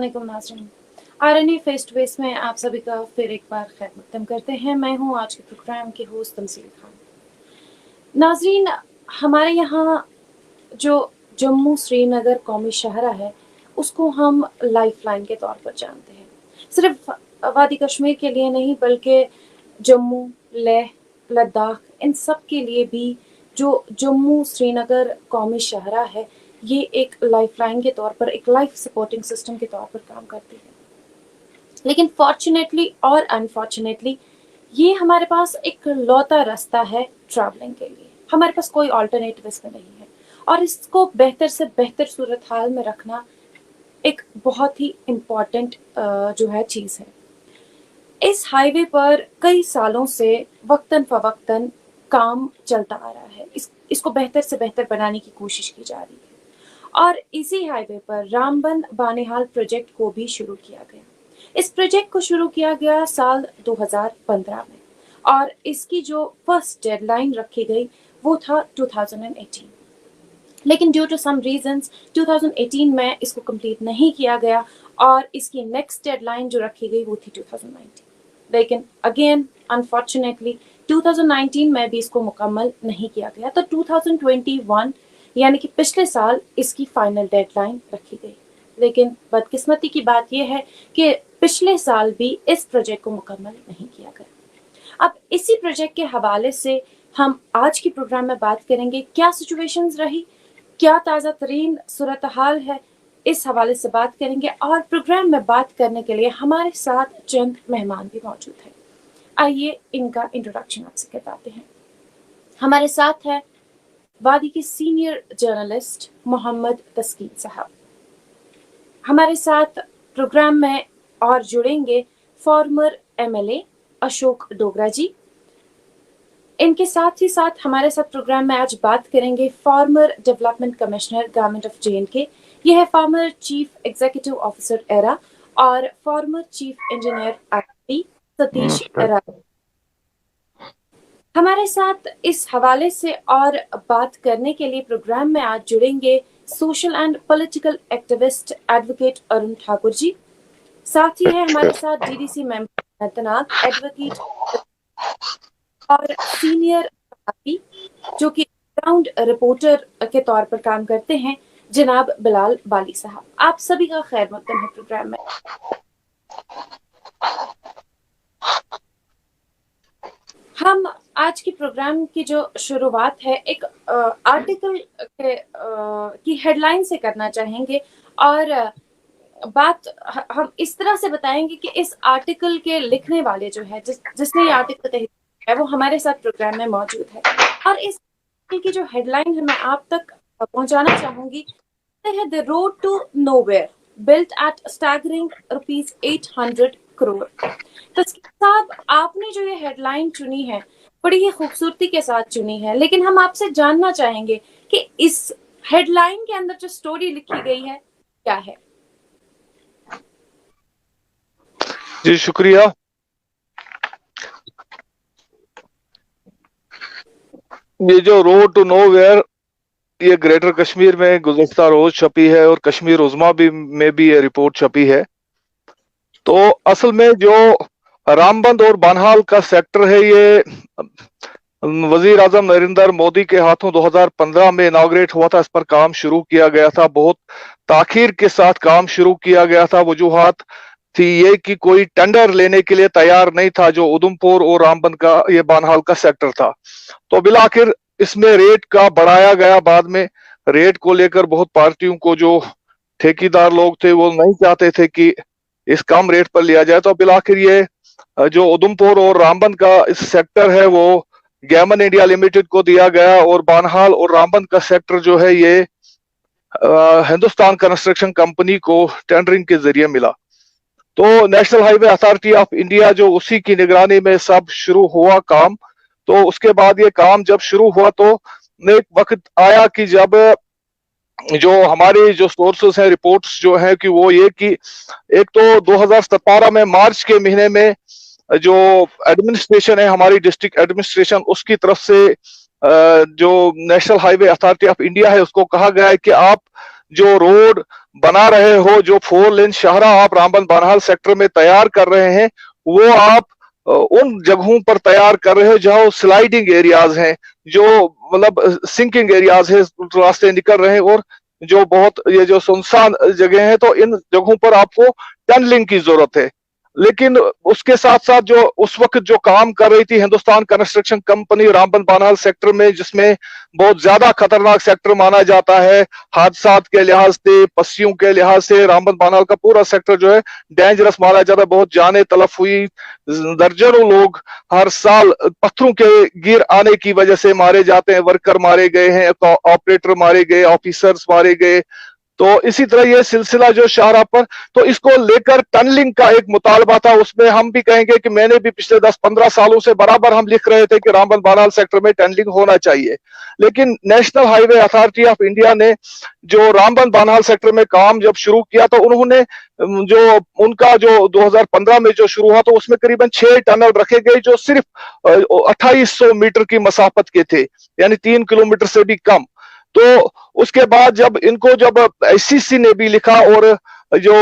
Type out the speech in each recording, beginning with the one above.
अस्सलामुअलैकुम नाज़रीन, RNA face to face में आप सभी का फिर एक बार खैर मकदम करते हैं। मैं हूं आज के प्रोग्राम की होस्ट तंजील खान। नाज़रीन, हमारे यहाँ जो जम्मू श्रीनगर कौमी शहरा है उसको हम लाइफलाइन के तौर पर जानते हैं। सिर्फ वादी कश्मीर के लिए नहीं बल्कि जम्मू, लेह, लद्दाख इन सब के लिए भी जो जम्मू श्रीनगर कौमी शहरा है ये एक लाइफलाइन के तौर पर, एक लाइफ सपोर्टिंग सिस्टम के तौर पर काम करती है। लेकिन फॉर्चुनेटली और अनफॉर्चुनेटली ये हमारे पास एक लौता रास्ता है ट्रैवलिंग के लिए। हमारे पास कोई ऑल्टरनेटिव इसमें नहीं है और इसको बेहतर से बेहतर सूरत हाल में रखना एक बहुत ही इम्पॉर्टेंट जो है चीज़ है। इस हाईवे पर कई सालों से वक्तन फवक्तन काम चलता आ रहा है। इसको बेहतर से बेहतर बनाने की कोशिश की जा रही है और इसी हाईवे पर रामबन बानिहाल प्रोजेक्ट को भी शुरू किया गया। इस प्रोजेक्ट को शुरू किया गया साल 2015 में और इसकी जो फर्स्ट डेडलाइन रखी गई वो था 2018। लेकिन ड्यू टू सम रीजंस 2018 में इसको कंप्लीट नहीं किया गया और इसकी नेक्स्ट डेडलाइन जो रखी गई वो थी 2019। लेकिन अगेन अनफॉर्चुनेटली 2019 में भी इसको मुकम्मल नहीं किया गया, तो 2021 यानी कि पिछले साल इसकी फाइनल डेडलाइन रखी गई। लेकिन बदकिस्मती की बात यह है कि पिछले साल भी इस प्रोजेक्ट को मुकम्मल नहीं किया गया। अब इसी प्रोजेक्ट के हवाले से हम आज के प्रोग्राम में बात करेंगे, क्या सिचुएशंस रही, क्या ताज़ा तरीन सूरत हाल है, इस हवाले से बात करेंगे। और प्रोग्राम में बात करने के लिए हमारे साथ चंद मेहमान भी मौजूद हैं। आइए इनका इंट्रोडक्शन आपसे करवाते हैं। हमारे साथ है वादी के सीनियर जर्नलिस्ट मोहम्मद तस्कीन साहब। हमारे साथ प्रोग्राम में और जुड़ेंगे फॉर्मर एमएलए अशोक डोगरा जी। इनके साथ ही साथ हमारे साथ प्रोग्राम में आज बात करेंगे former development commissioner government of J and K, यह है former chief executive officer Era और former chief engineer IT Satish Era. हमारे साथ इस हवाले से और बात करने के लिए प्रोग्राम में आज जुड़ेंगे social and political activist advocate Arun Thakur ji. साथ ही है हमारे साथ डीडीसी मेंबर तैनात एडवोकेट और सीनियर जो कि ग्राउंड रिपोर्टर के तौर पर काम करते हैं जनाब बिलाल बाली साहब। आप सभी का खैर मकदम है प्रोग्राम में। हम आज के प्रोग्राम की जो शुरुआत है एक आर्टिकल की हेडलाइन से करना चाहेंगे और बात हम इस तरह से बताएंगे कि इस आर्टिकल के लिखने वाले जो है जिसने ये आर्टिकल तहरीर है वो हमारे साथ प्रोग्राम में मौजूद है और इस आर्टिकल की जो हेडलाइन है मैं आप तक पहुंचाना चाहूंगी है the road to nowhere built at staggering ₹800 crore. तो साहब आपने जो ये हेडलाइन चुनी है बड़ी ही खूबसूरती के साथ चुनी है, लेकिन हम आपसे जानना चाहेंगे कि इस हेडलाइन के अंदर जो स्टोरी लिखी गई है क्या है। जी शुक्रिया। ये जो रोड टू नोवेयर ये ग्रेटर कश्मीर में गुज़श्ता रोज छपी है और कश्मीर उज़्मा में भी ये रिपोर्ट छपी है। तो असल में जो रामबंद और बानहाल का सेक्टर है ये वजीर आजम नरेंद्र मोदी के हाथों 2015 में इनॉग्रेट हुआ था। इस पर काम शुरू किया गया था, बहुत ताखीर के साथ काम शुरू किया गया था। वजूहात थी ये कि कोई टेंडर लेने के लिए तैयार नहीं था जो उधमपुर और रामबंद का ये बानहाल का सेक्टर था। तो बिलाखिर इसमें रेट का बढ़ाया गया। बाद में रेट को लेकर बहुत पार्टियों को जो ठेकेदार लोग थे वो नहीं चाहते थे कि इस कम रेट पर लिया जाए। तो बिलाखिर ये जो उधमपुर और रामबंद का इस सेक्टर है वो गैमन इंडिया लिमिटेड को दिया गया और बानहाल और रामबंद का सेक्टर जो है ये हिंदुस्तान कंस्ट्रक्शन कंपनी को टेंडरिंग के जरिए मिला। तो national highway authority of India जो उसी की निगरानी में सब शुरू हुआ काम। तो उसके बाद ये काम जब शुरू हुआ तो एक वक्त आया कि जब जो हमारे जो सोर्सेस हैं, रिपोर्ट्स जो है कि वो ये कि एक तो 2017 में मार्च के महीने में जो एडमिनिस्ट्रेशन है हमारी डिस्ट्रिक्ट एडमिनिस्ट्रेशन उसकी तरफ से जो national highway authority of India है उसको कहा गया है कि आप जो रोड बना रहे हो, जो 4 लेन शाहराह आप रामबन बानहाल सेक्टर में तैयार कर रहे हैं, वो आप उन जगहों पर तैयार कर रहे हो जहां स्लाइडिंग एरियाज हैं, जो मतलब सिंकिंग एरियाज है, रास्ते निकल रहे हैं, और जो बहुत ये जो सुनसान जगह है, तो इन जगहों पर आपको टनलिंग की जरूरत है। लेकिन उसके साथ साथ जो उस वक्त जो काम कर रही थी Hindustan construction company Ramban Banihal sector में, जिसमें बहुत ज्यादा खतरनाक सेक्टर माना जाता है हादसात के लिहाज से, पस्सियों के लिहाज से, रामबन बानहाल का पूरा सेक्टर जो है डेंजरस माना जाता है। बहुत जाने तलफ हुई, दर्जनों लोग हर साल पत्थरों के गिर आने की वजह से मारे जाते हैं, वर्कर मारे गए हैं, ऑपरेटर मारे गए, ऑफिसर्स मारे गए। तो इसी तरह ये सिलसिला जो शाहराह पर, तो इसको लेकर टनलिंग का एक मुतालबा था। उसमें हम भी कहेंगे कि मैंने भी पिछले 10-15 सालों से बराबर हम लिख रहे थे कि रामबन बानहाल सेक्टर में टनलिंग होना चाहिए। लेकिन national highway authority of India ने जो रामबन बानहाल सेक्टर में काम जब शुरू किया, तो उन्होंने जो उनका जो 2015 में जो शुरू हुआ, तो उसमें करीबन 6 टनल रखे गए जो सिर्फ 2800 मीटर की मसाफत के थे, यानी 3 किलोमीटर से भी कम। तो उसके बाद जब इनको जब आईसीसी ने भी लिखा, और जो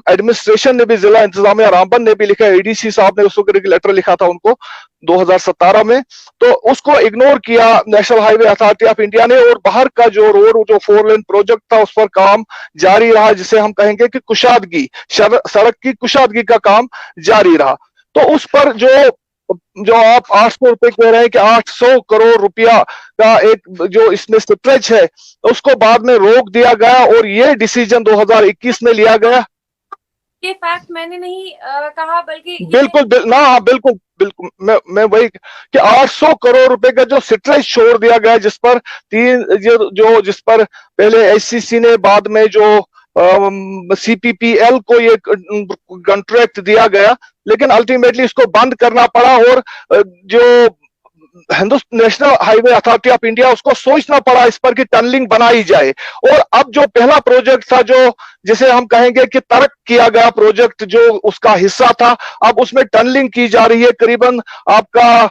एडमिनिस्ट्रेशन ने भी, जिला इंतजामिया रामबन ने भी लिखा, एडीसी साहब ने उस वक्त एक लेटर लिखा था उनको 2017 में, तो उसको इग्नोर किया national highway authority of India ने, और बाहर का जो रोड, जो 4 लेन प्रोजेक्ट था, उस पर काम जारी रहा, जिसे हम कहेंगे कि कुशादगी, सड़क की कुशादगी का काम जारी रहा। तो उस पर जो आप 800 रुपए कह रहे हैं कि 800 करोड़ रुपया का एक जो इसमें स्ट्रेच है, उसको बाद में रोक दिया गया, और ये डिसीजन 2021 में लिया गया। ये फैक्ट मैंने नहीं कहा, बल्कि हाँ, बिल्कुल बिल्कुल, मैं वही कि 800 करोड़ रुपए का जो स्ट्रेच छोड़ दिया गया, जिस पर जिस पर पहले एससीसी ने, बाद में जो सीपीपीएल को ये कॉन्ट्रैक्ट दिया गया, लेकिन अल्टीमेटली इसको बंद करना पड़ा, और जो Hindustan national highway authority of India, उसको सोचना पड़ा इस पर कि टनलिंग बनाई जाए। और अब जो पहला प्रोजेक्ट था, जो जिसे हम कहेंगे कि तर्क किया गया प्रोजेक्ट, जो उसका हिस्सा था, अब उसमें टनलिंग की जा रही है। करीबन आपका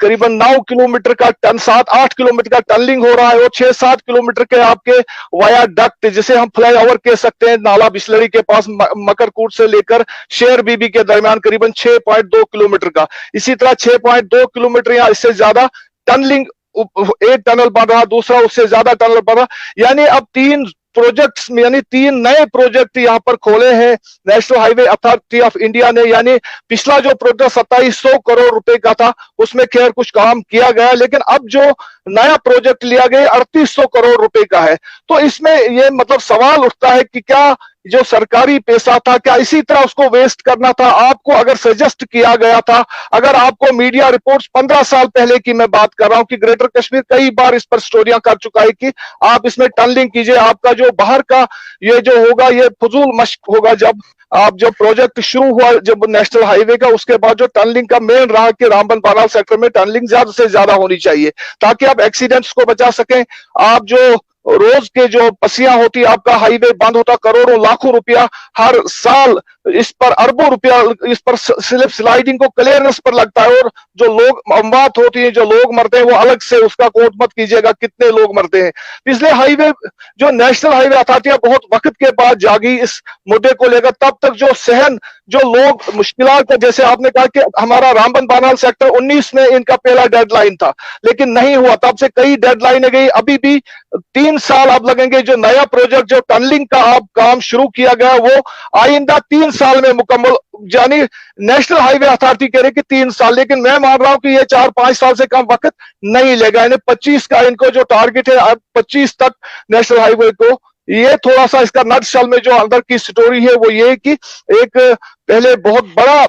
करीबन 9 किलोमीटर का 7-8 किलोमीटर का टनलिंग हो रहा है, और 6-7 किलोमीटर के आपके वाया डक्ट, जिसे हम फ्लाईओवर कह सकते हैं, नाला बिस्लरी के पास मकरकूट से लेकर शेर बीबी के दरमियान करीबन 6.2 किलोमीटर का। इसी तरह 6.2 किलोमीटर या इससे ज्यादा टनलिंग, एक टनल बन रहा, दूसरा उससे ज्यादा टनल बन रहा, यानी अब 3 प्रोजेक्ट्स में, यानी 3 नए प्रोजेक्ट यहां पर खोले हैं national highway authority of India ने। यानी पिछला जो प्रोजेक्ट 2700 करोड़ रुपए का था, उसमें खैर कुछ काम किया गया, लेकिन अब जो नया प्रोजेक्ट लिया गया 3800 करोड़ रुपए का है। तो इसमें ये मतलब सवाल उठता है कि क्या जो सरकारी पैसा था, क्या इसी तरह उसको वेस्ट करना था? आपको अगर सजेस्ट किया गया था, अगर आपको मीडिया रिपोर्ट्स 15 साल पहले की मैं बात कर रहा हूं कि ग्रेटर कश्मीर कई बार इस पर स्टोरियां कर चुका है कि आप इसमें टनलिंग कीजिए, आपका जो बाहर का ये जो होगा ये फजूल मश्क होगा। जब प्रोजेक्ट शुरू हुआ जब नेशनल हाईवे का, उसके बाद जो टनलिंग का मेन रहा कि रामबन बानहाल सेक्टर में टनलिंग ज्यादा से ज्यादा होनी चाहिए, ताकि आप एक्सीडेंट्स को बचा सकें। आप जो रोज के जो पसियां होती, आपका हाईवे बंद होता, करोड़ों लाखों रुपया हर साल इस पर, अरबों रुपया इस पर स्लिप स्लाइडिंग को क्लियरेंस पर लगता है, और जो लोग अमवात होती है, जो लोग मरते हैं, वो अलग से उसका कोट मत कीजिएगा कितने लोग मरते हैं। इसलिए हाईवे जो नेशनल हाईवे अथॉरिटी बहुत वक्त के बाद जागी इस मुद्दे को लेकर, तब तक जो लोग मुश्किलात का, जैसे आपने कहा कि हमारा रामबन बानहाल सेक्टर 19 में इनका पहला डेडलाइन था, लेकिन नहीं हुआ, तब से कई डेडलाइनें गई, अभी भी 3 साल अब लगेंगे। जो नया प्रोजेक्ट जो टनलिंग का अब काम शुरू किया गया, वो आइंदा 3 साल में मुकम्मल, यानी नेशनल हाईवे अथॉरिटी कह रही कि 3 साल, लेकिन मैं मान रहा हूं कि ये 4-5 साल से कम वक्त नहीं लेगा। इन्हें 25 का इनको जो टारगेट है, 25 तक नेशनल हाईवे को, ये थोड़ा सा इसका नटशल में जो अंदर की स्टोरी है वो ये कि एक पहले बहुत बड़ा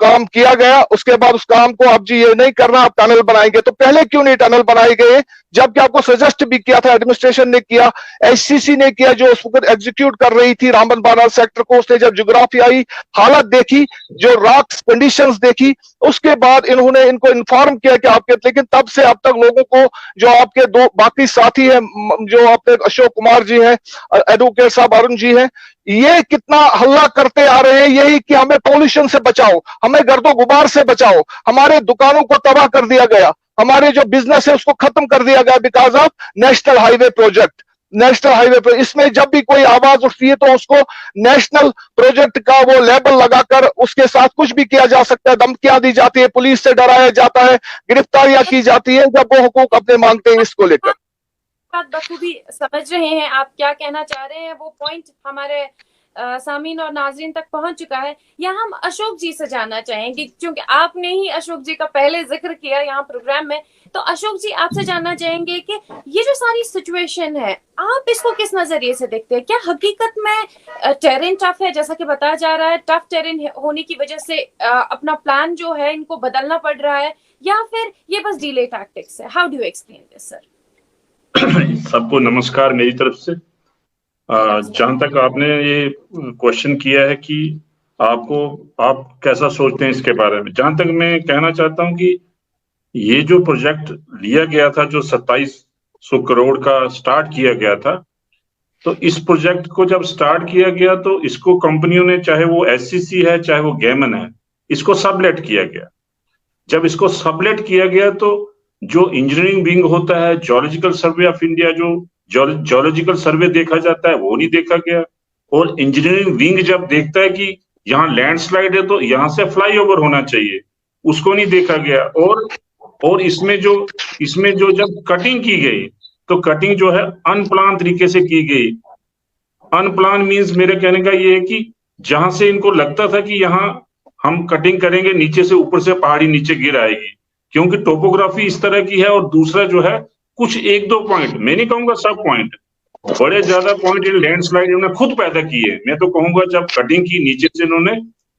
काम किया गया, उसके बाद उस काम को अब जी ये नहीं करना, आप टनल बनाएंगे। तो पहले क्यों नहीं टनल बनाए गए, जबकि आपको सजेस्ट भी किया था, एडमिनिस्ट्रेशन ने किया, एचसीसी ने किया, जो उस वक्त एग्जीक्यूट कर रही थी रामबन बानहाल सेक्टर को। उसने जब ज्योग्राफियाई हालत देखी, जो रॉक कंडीशंस देखी, उसके बाद इन्होंने इनको इन्फॉर्म किया कि आपके, लेकिन तब से अब तक लोगों को, जो आपके 2 बाकी साथी हैं, जो आपके अशोक कुमार जी हैं, एडवोकेट साहब अरुण जी हैं, ये कितना हल्ला करते आ रहे हैं, यही कि हमें पॉल्यूशन से बचाओ, हमें गर्दो गुबार से बचाओ, हमारे दुकानों को तबाह कर दिया गया, हमारे जो बिजनेस है उसको खत्म कर दिया गया because of national highway project. National highway पर। इसमें जब भी कोई आवाज उठती है तो उसको नेशनल प्रोजेक्ट का वो लेबल लगाकर उसके साथ कुछ भी किया जा सकता है, धमकियां दी जाती है, पुलिस से डराया जाता है, गिरफ्तारियां की जाती है जब वो हुकूक अपने मांगते हैं इसको लेकर। बात बखूबी समझ रहे हैं आप क्या कहना चाह रहे हैं, वो पॉइंट हमारे सामीन और नाजरीन तक पहुंच चुका है। यहाँ हम अशोक जी से जानना चाहेंगे, क्योंकि आपने ही अशोक जी का पहले जिक्र किया यहाँ प्रोग्राम में, तो अशोक जी आपसे जानना चाहेंगे कि ये जो सारी सिचुएशन है आप इसको किस नजरिए से देखते हैं? क्या हकीकत में टेरेन टफ है, जैसा कि बताया जा रहा है टफ टेरेन होने की वजह से अपना प्लान जो है इनको बदलना पड़ रहा है, या फिर ये बस डिले टैक्टिक्स है? How do you explain this sir? सबको नमस्कार मेरी तरफ से। जहां तक आपने ये क्वेश्चन किया है कि आप कैसा सोचते हैं इसके बारे में, जहां तक मैं कहना चाहता हूं कि ये जो प्रोजेक्ट लिया गया था, जो 2700 करोड़ का स्टार्ट किया गया था, तो इस प्रोजेक्ट को जब स्टार्ट किया गया तो इसको कंपनियों ने, चाहे वो एससीसी है चाहे वो गेमन है, इसको सबलेट किया गया। जब इसको सबलेट किया गया तो जो इंजीनियरिंग विंग होता है, जियोलॉजिकल सर्वे ऑफ इंडिया, जो जियोलॉजिकल सर्वे देखा जाता है वो नहीं देखा गया, और इंजीनियरिंग विंग जब देखता है कि यहाँ लैंडस्लाइड है तो यहाँ से फ्लाईओवर होना चाहिए, उसको नहीं देखा गया। और इसमें जो जब कटिंग की गई तो कटिंग जो है अनप्लान तरीके से की गई। अनप्लान मीन्स मेरे कहने का ये है कि जहां से इनको लगता था कि यहाँ हम कटिंग करेंगे, नीचे से ऊपर से पहाड़ी नीचे गिर आएगी, क्योंकि टोपोग्राफी इस तरह की है। और दूसरा जो है कुछ एक दो पॉइंट, मैं नहीं कहूंगा सब पॉइंट, बड़े ज्यादा पॉइंट लैंडस्लाइड इन्होंने खुद पैदा किए। मैं तो कहूंगा जब कटिंग की नीचे से इन्होंने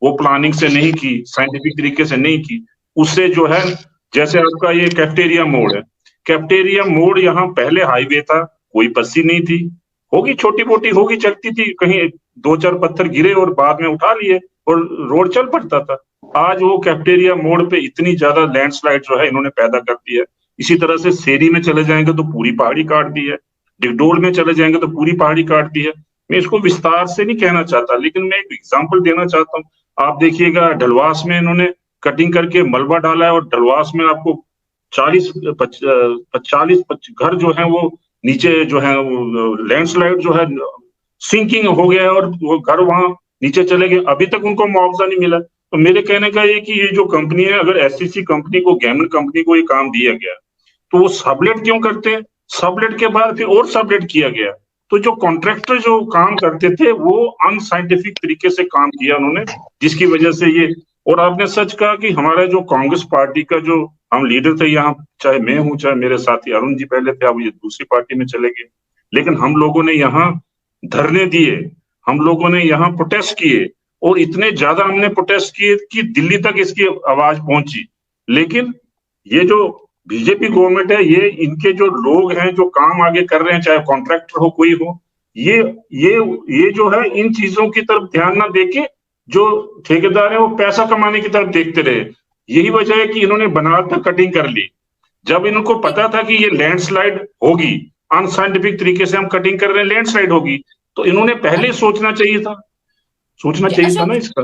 वो प्लानिंग से नहीं की, साइंटिफिक तरीके से नहीं की, उससे जो है, जैसे आपका ये कैफेटेरिया मोड़ है, कैफेटेरिया मोड़ यहाँ पहले हाईवे था, कोई पस्सी नहीं थी, होगी छोटी मोटी होगी चलती थी, कहीं दो चार पत्थर गिरे और बाद में उठा लिए और रोड चल पड़ता था। आज वो कैफेटेरिया मोड़ पे इतनी ज्यादा लैंडस्लाइड जो है इन्होंने पैदा कर दी है। इसी तरह से सेरी में चले जाएंगे तो पूरी पहाड़ी काट दी है, डिगडोल में चले जाएंगे तो पूरी पहाड़ी काट दी है। मैं इसको विस्तार से नहीं कहना चाहता, लेकिन मैं एक एग्जाम्पल देना चाहता हूँ। आप देखिएगा डलवास में इन्होंने कटिंग करके मलबा डाला है, और डलवास में आपको 40 घर जो है वो नीचे जो है लैंडस्लाइड जो है सिंकिंग हो गया है, और वो घर वहां नीचे चले गए, अभी तक उनको मुआवजा नहीं मिला। तो मेरे कहने का ये कि ये जो कंपनी है, अगर एससीसी कंपनी को, गेमन कंपनी को ये काम दिया गया तो वो सबलेट क्यों करते हैं? सबलेट के बाद फिर और सबलेट किया गया, तो जो कॉन्ट्रैक्टर जो काम करते थे वो अनसाइंटिफिक तरीके से काम किया उन्होंने, जिसकी वजह से ये। और आपने सच कहा कि हमारा जो कांग्रेस पार्टी का जो हम लीडर थे यहाँ, चाहे मैं हूं चाहे मेरे साथी अरुण जी पहले थे, अब ये दूसरी पार्टी में चले गए, लेकिन हम लोगों ने यहाँ धरने दिए, हम लोगों ने यहाँ प्रोटेस्ट किए, और इतने ज्यादा हमने प्रोटेस्ट किए कि दिल्ली तक इसकी आवाज पहुंची। लेकिन ये जो बीजेपी गवर्नमेंट है, ये इनके जो लोग हैं जो काम आगे कर रहे हैं, चाहे कॉन्ट्रैक्टर हो कोई हो, ये जो है इन चीजों की तरफ ध्यान ना देके जो ठेकेदार है वो पैसा कमाने की तरफ देखते रहे। यही वजह है कि इन्होंने बनारस तक कटिंग कर ली। जब इनको पता था कि ये लैंडस्लाइड होगी, अनसाइंटिफिक तरीके से हम कटिंग कर रहे हैं, लैंडस्लाइड होगी, तो इन्होंने पहले सोचना चाहिए था, ना इसका।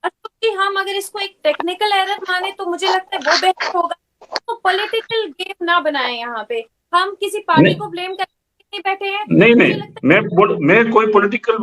कि हम अगर इसको एक टेक्निकल एरर माने तो मुझे लगता है वो बेहतर होगा, तो पॉलिटिकल गेम ना बनाए। यहाँ पे हम किसी पार्टी को ब्लेम करके नहीं बैठे हैं। नहीं, मैं कोई पॉलिटिकल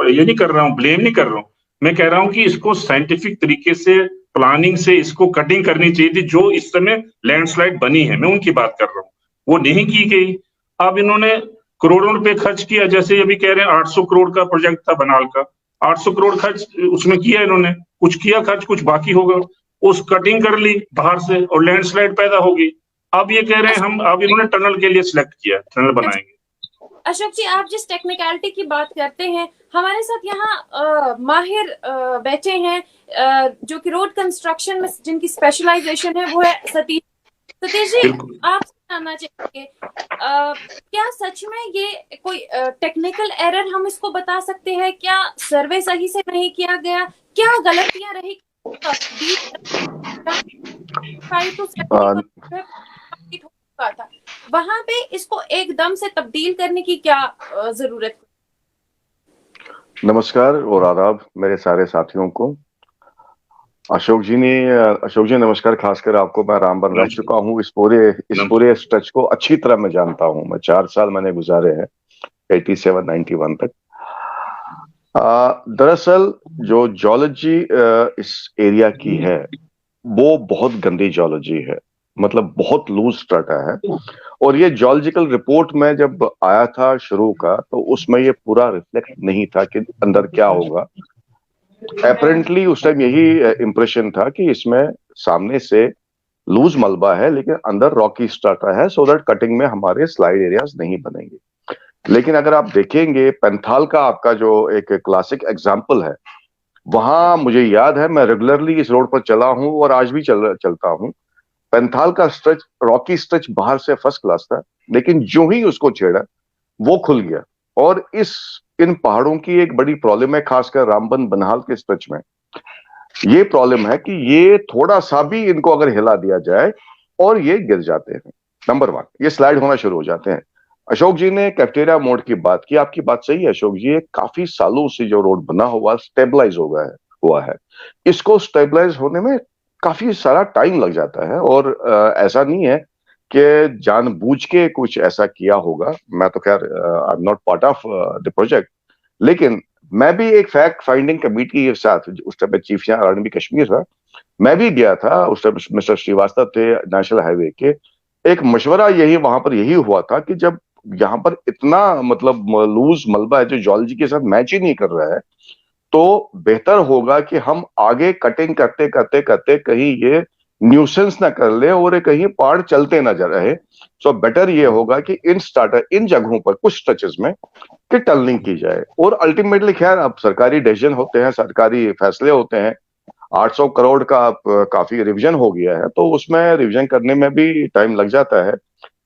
ये नहीं कर रहा हूँ, ब्लेम नहीं कर रहा हूँ। मैं कह रहा हूँ कि इसको साइंटिफिक तरीके से, प्लानिंग से इसको कटिंग करनी चाहिए थी, जो इस समय लैंडस्लाइड बनी है, मैं उनकी बात कर रहा हूँ, वो नहीं की गई। अब इन्होंने करोड़ों रुपए खर्च किया, जैसे अभी कह रहे हैं 800 करोड़ का प्रोजेक्ट था बनाल का, 800 करोड़ खर्च उसमें किया इन्होंने, कुछ किया खर्च, कुछ बाकी होगा, उस कटिंग कर ली बाहर से और लैंडस्लाइड पैदा होगी। अब ये कह रहे हैं हम, अब इन्होंने टनल के लिए सिलेक्ट किया, टनल बनाएंगे। अशोक जी, आप जिस टेक्निकलिटी की बात करते हैं, हमारे साथ यहाँ माहिर बैठे हैं जो कि रोड कंस्ट्रक्शन में जिनकी स्पेशलाइजेशन है, वो है सतीश जी। आप जानना चाहेंगे क्या सच में ये कोई टेक्निकल एरर हम इसको बता सकते हैं? क्या सर्वे सही से नहीं किया गया? क्या गलतियां रही? था वहां पे इसको एकदम से तब्दील करने की क्या जरूरत? नमस्कार और आदाब मेरे सारे साथियों को। अशोक जी नमस्कार। खासकर आपको मैं रामबन रह चुका हूँ, इस पूरे स्ट्रेच को अच्छी तरह मैं जानता हूँ। मैं 4 साल मैंने गुजारे हैं 87-91 तक। दरअसल जो जियोलॉजी इस एरिया की है वो बहुत गंदी जियोलॉजी है, मतलब बहुत लूज स्ट्रटा है। और ये जियोलॉजिकल रिपोर्ट में जब आया था शुरू का, तो उसमें ये पूरा रिफ्लेक्ट नहीं था कि अंदर क्या होगा। अपेरेंटली उस टाइम यही इंप्रेशन था कि इसमें सामने से लूज मलबा है लेकिन अंदर रॉकी स्ट्रटा है, सो दैट कटिंग में हमारे स्लाइड एरियाज नहीं बनेंगे। लेकिन अगर आप देखेंगे पैंथाल का आपका जो एक क्लासिक एग्जाम्पल है, वहां मुझे याद है मैं रेगुलरली इस रोड पर चला हूं और आज भी चलता हूं। पैंथाल का स्ट्रेच, रॉकी स्ट्रेच बाहर से फर्स्ट क्लास था, लेकिन जो ही उसको छेड़ा वो खुल गया। और इन पहाड़ों की एक बड़ी प्रॉब्लम है, खासकर रामबन बनहाल के स्ट्रेच में ये प्रॉब्लम है कि ये थोड़ा सा भी इनको अगर हिला दिया जाए और ये गिर जाते हैं। नंबर 1, ये स्लाइड होना शुरू हो जाते हैं। अशोक जी ने कैफेटेरिया मोड की बात की, आपकी बात सही है अशोक जी। ये काफी सालों से जो रोड बना हुआ स्टेबलाइज हुआ है, इसको स्टेबलाइज होने में काफी सारा टाइम लग जाता है। और ऐसा नहीं है कि जानबूझ के कुछ ऐसा किया होगा। मैं तो खैर I am not part of the project, लेकिन मैं भी एक फैक्ट फाइंडिंग कमेटी के साथ, उस टाइम पे चीफ आर्मी कश्मीर था, मैं भी गया था। उस टाइम मिस्टर श्रीवास्तव थे नेशनल हाईवे के। एक मशवरा वहां पर यही हुआ था कि जब यहाँ पर इतना मतलब लूज मलबा है जो जियोलॉजी के साथ मैच ही नहीं कर रहा है, तो बेहतर होगा कि हम आगे कटिंग करते करते करते कहीं ये न्यूसेंस ना कर ले और ये कहीं पहाड़ चलते ना जा रहे। सो बेटर ये होगा कि इन जगहों पर कुछ स्ट्रेचेस में कि टनलिंग की जाए। और अल्टीमेटली खैर अब सरकारी डिसीजन होते हैं, सरकारी फैसले होते हैं। 800 करोड़ का काफी रिवीजन हो गया है, तो उसमें रिवीजन करने में भी टाइम लग जाता है।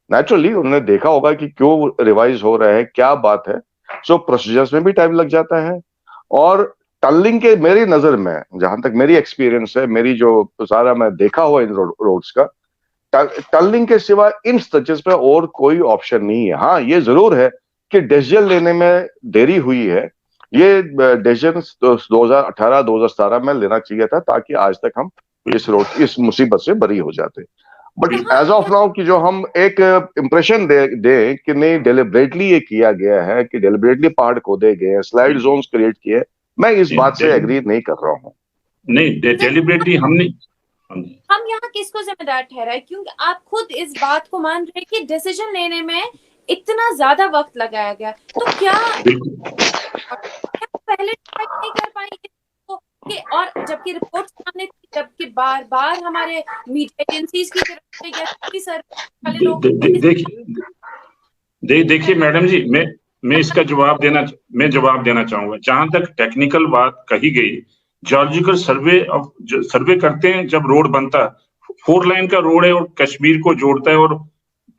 नेचुरली उन्होंने देखा होगा कि क्यों रिवाइज हो रहा है, क्या बात है। सो प्रोसीजर्स में भी टाइम लग जाता है। और टनलिंग के मेरी नजर में, जहां तक मेरी एक्सपीरियंस है, मेरी जो सारा मैं देखा हुआ इन रोड्स का, टनलिंग के सिवा इन स्ट्रेचेस पे और कोई ऑप्शन नहीं है। हाँ, ये जरूर है कि डिसीजन लेने में देरी हुई है। ये डिसीजन 2018-2017 में लेना चाहिए था, ताकि आज तक हम इस मुसीबत से बरी हो जाते। बट एज ऑफ नाउ कि जो हम एक इंप्रेशन दे कि नहीं डेलिबरेटली ये किया गया है, कि डेलिबरेटली पहाड़ खोदे गए, स्लाइड जोन्स क्रिएट किए, मैं इस बात से एग्री नहीं कर रहा हूँ। नहीं, डेलिबरेटली हमने हम यहाँ किसको जिम्मेदार ठहराए, क्योंकि आप खुद इस बात को मान रहे हैं कि डिसीजन लेने में इतना ज्यादा वक्त लगाया गया, तो क्या पहले नहीं कर पाएंगे कि, और जबकि रिपोर्ट सामने थी, जबकि बार बार हमारे मीडिया एजेंसीज की तरफ से या वाले लोग देखिए मैडम जी, मैं इसका जवाब देना चाहूंगा। जहां तक टेक्निकल बात कही गई, जियोलॉजिकल सर्वे करते हैं जब रोड बनता है। 4 लाइन का रोड है और कश्मीर को जोड़ता है और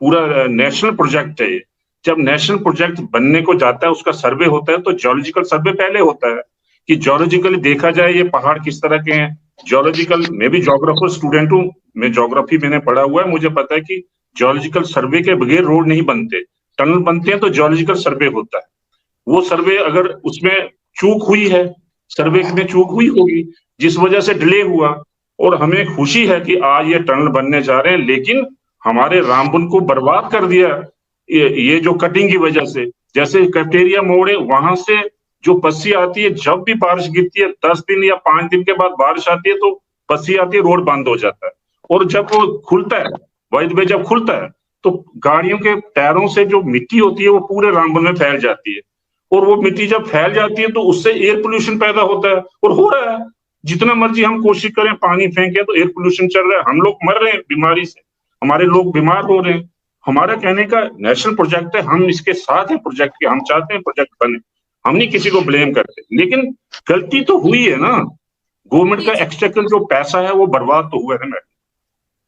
पूरा नेशनल प्रोजेक्ट है। जब नेशनल प्रोजेक्ट बनने को जाता है, उसका सर्वे होता है, तो जियोलॉजिकल सर्वे पहले होता है कि जियोलॉजिकली देखा जाए ये पहाड़ किस तरह के हैं। जियोलॉजिकल, मैं भी ज्योग्राफर स्टूडेंट हूँ, मैं ज्योग्राफी मैंने पढ़ा हुआ है, मुझे पता है कि जियोलॉजिकल सर्वे के बगैर रोड नहीं बनते। टनल बनते हैं तो जियोलॉजिकल सर्वे होता है। वो सर्वे अगर उसमें चूक हुई है, सर्वे में चूक हुई होगी, जिस वजह से डिले हुआ। और हमें खुशी है कि आज ये टनल बनने जा रहे हैं, लेकिन हमारे रामबन को बर्बाद कर दिया ये जो कटिंग की वजह से। जैसे कैफेटेरिया मोड़ है, वहां से जो पस्सी आती है, जब भी बारिश गिरती है, 10 दिन या 5 दिन के बाद बारिश आती है, तो पस्सी आती है, रोड बंद हो जाता है। और जब वो खुलता है, वाइड वे जब खुलता है, तो गाड़ियों के टायरों से जो मिट्टी होती है वो पूरे रामबन में फैल जाती है। और वो मिट्टी जब फैल जाती है तो उससे एयर पोल्यूशन पैदा होता है, और हो रहा है। जितना मर्जी हम कोशिश करें, पानी फेंके, तो एयर पोल्यूशन चल रहा है। हम लोग मर रहे हैं बीमारी से, हमारे लोग बीमार हो रहे हैं। हमारा कहने का नेशनल प्रोजेक्ट है, हम इसके साथ हैं प्रोजेक्ट के, हम चाहते हैं प्रोजेक्ट बने, हम नहीं किसी को ब्लेम करते। लेकिन गलती तो हुई है ना, गवर्नमेंट का एक्सचेकर जो पैसा है वो बर्बाद तो हुआ है मैडम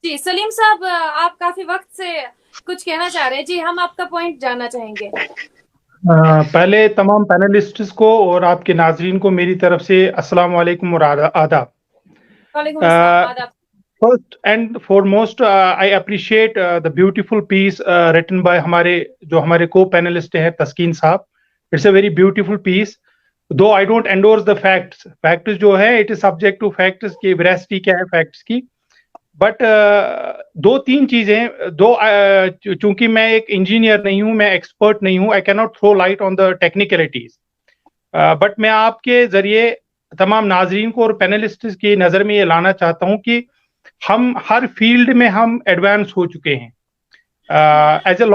जी। सलीम साहब, आप काफी वक्त से कुछ कहना चाह रहे हैं जी, हम आपका पॉइंट जानना चाहेंगे। पहले तमाम पैनलिस्ट्स को और आपके नाजरीन को मेरी तरफ से अस्सलाम वालेकुम और आदाब। First and foremost, I appreciate the beautiful piece written by हमारे co-panelist हैं तस्कीन साहब. It's a very beautiful piece. Though I don't endorse the facts. Facts जो है, it is subject to facts की veracity क्या है facts की. बट दो तीन चीजें चूंकि मैं एक इंजीनियर नहीं हूं, मैं एक्सपर्ट नहीं हूं, I can not throw light on the technicalities, but मैं आपके जरिए तमाम नाजरीन को और पैनलिस्ट की नजर में ये लाना चाहता हूं कि हम हर फील्ड में हम एडवांस हो चुके हैं। एज ए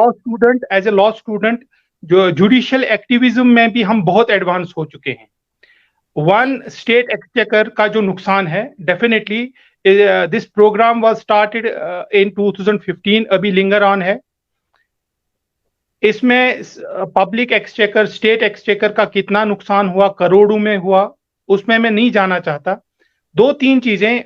लॉ स्टूडेंट जो जुडिशियल एक्टिविज्म में भी हम बहुत एडवांस हो चुके हैं। वन, स्टेट एक्सचेकर का जो नुकसान है, definitely this program was started in 2015, अभी लिंगर ऑन है। इसमें पब्लिक एक्सचेकर, स्टेट एक्सचेकर का कितना नुकसान हुआ, करोड़ों में हुआ, उसमें मैं नहीं जाना चाहता। दो तीन चीजें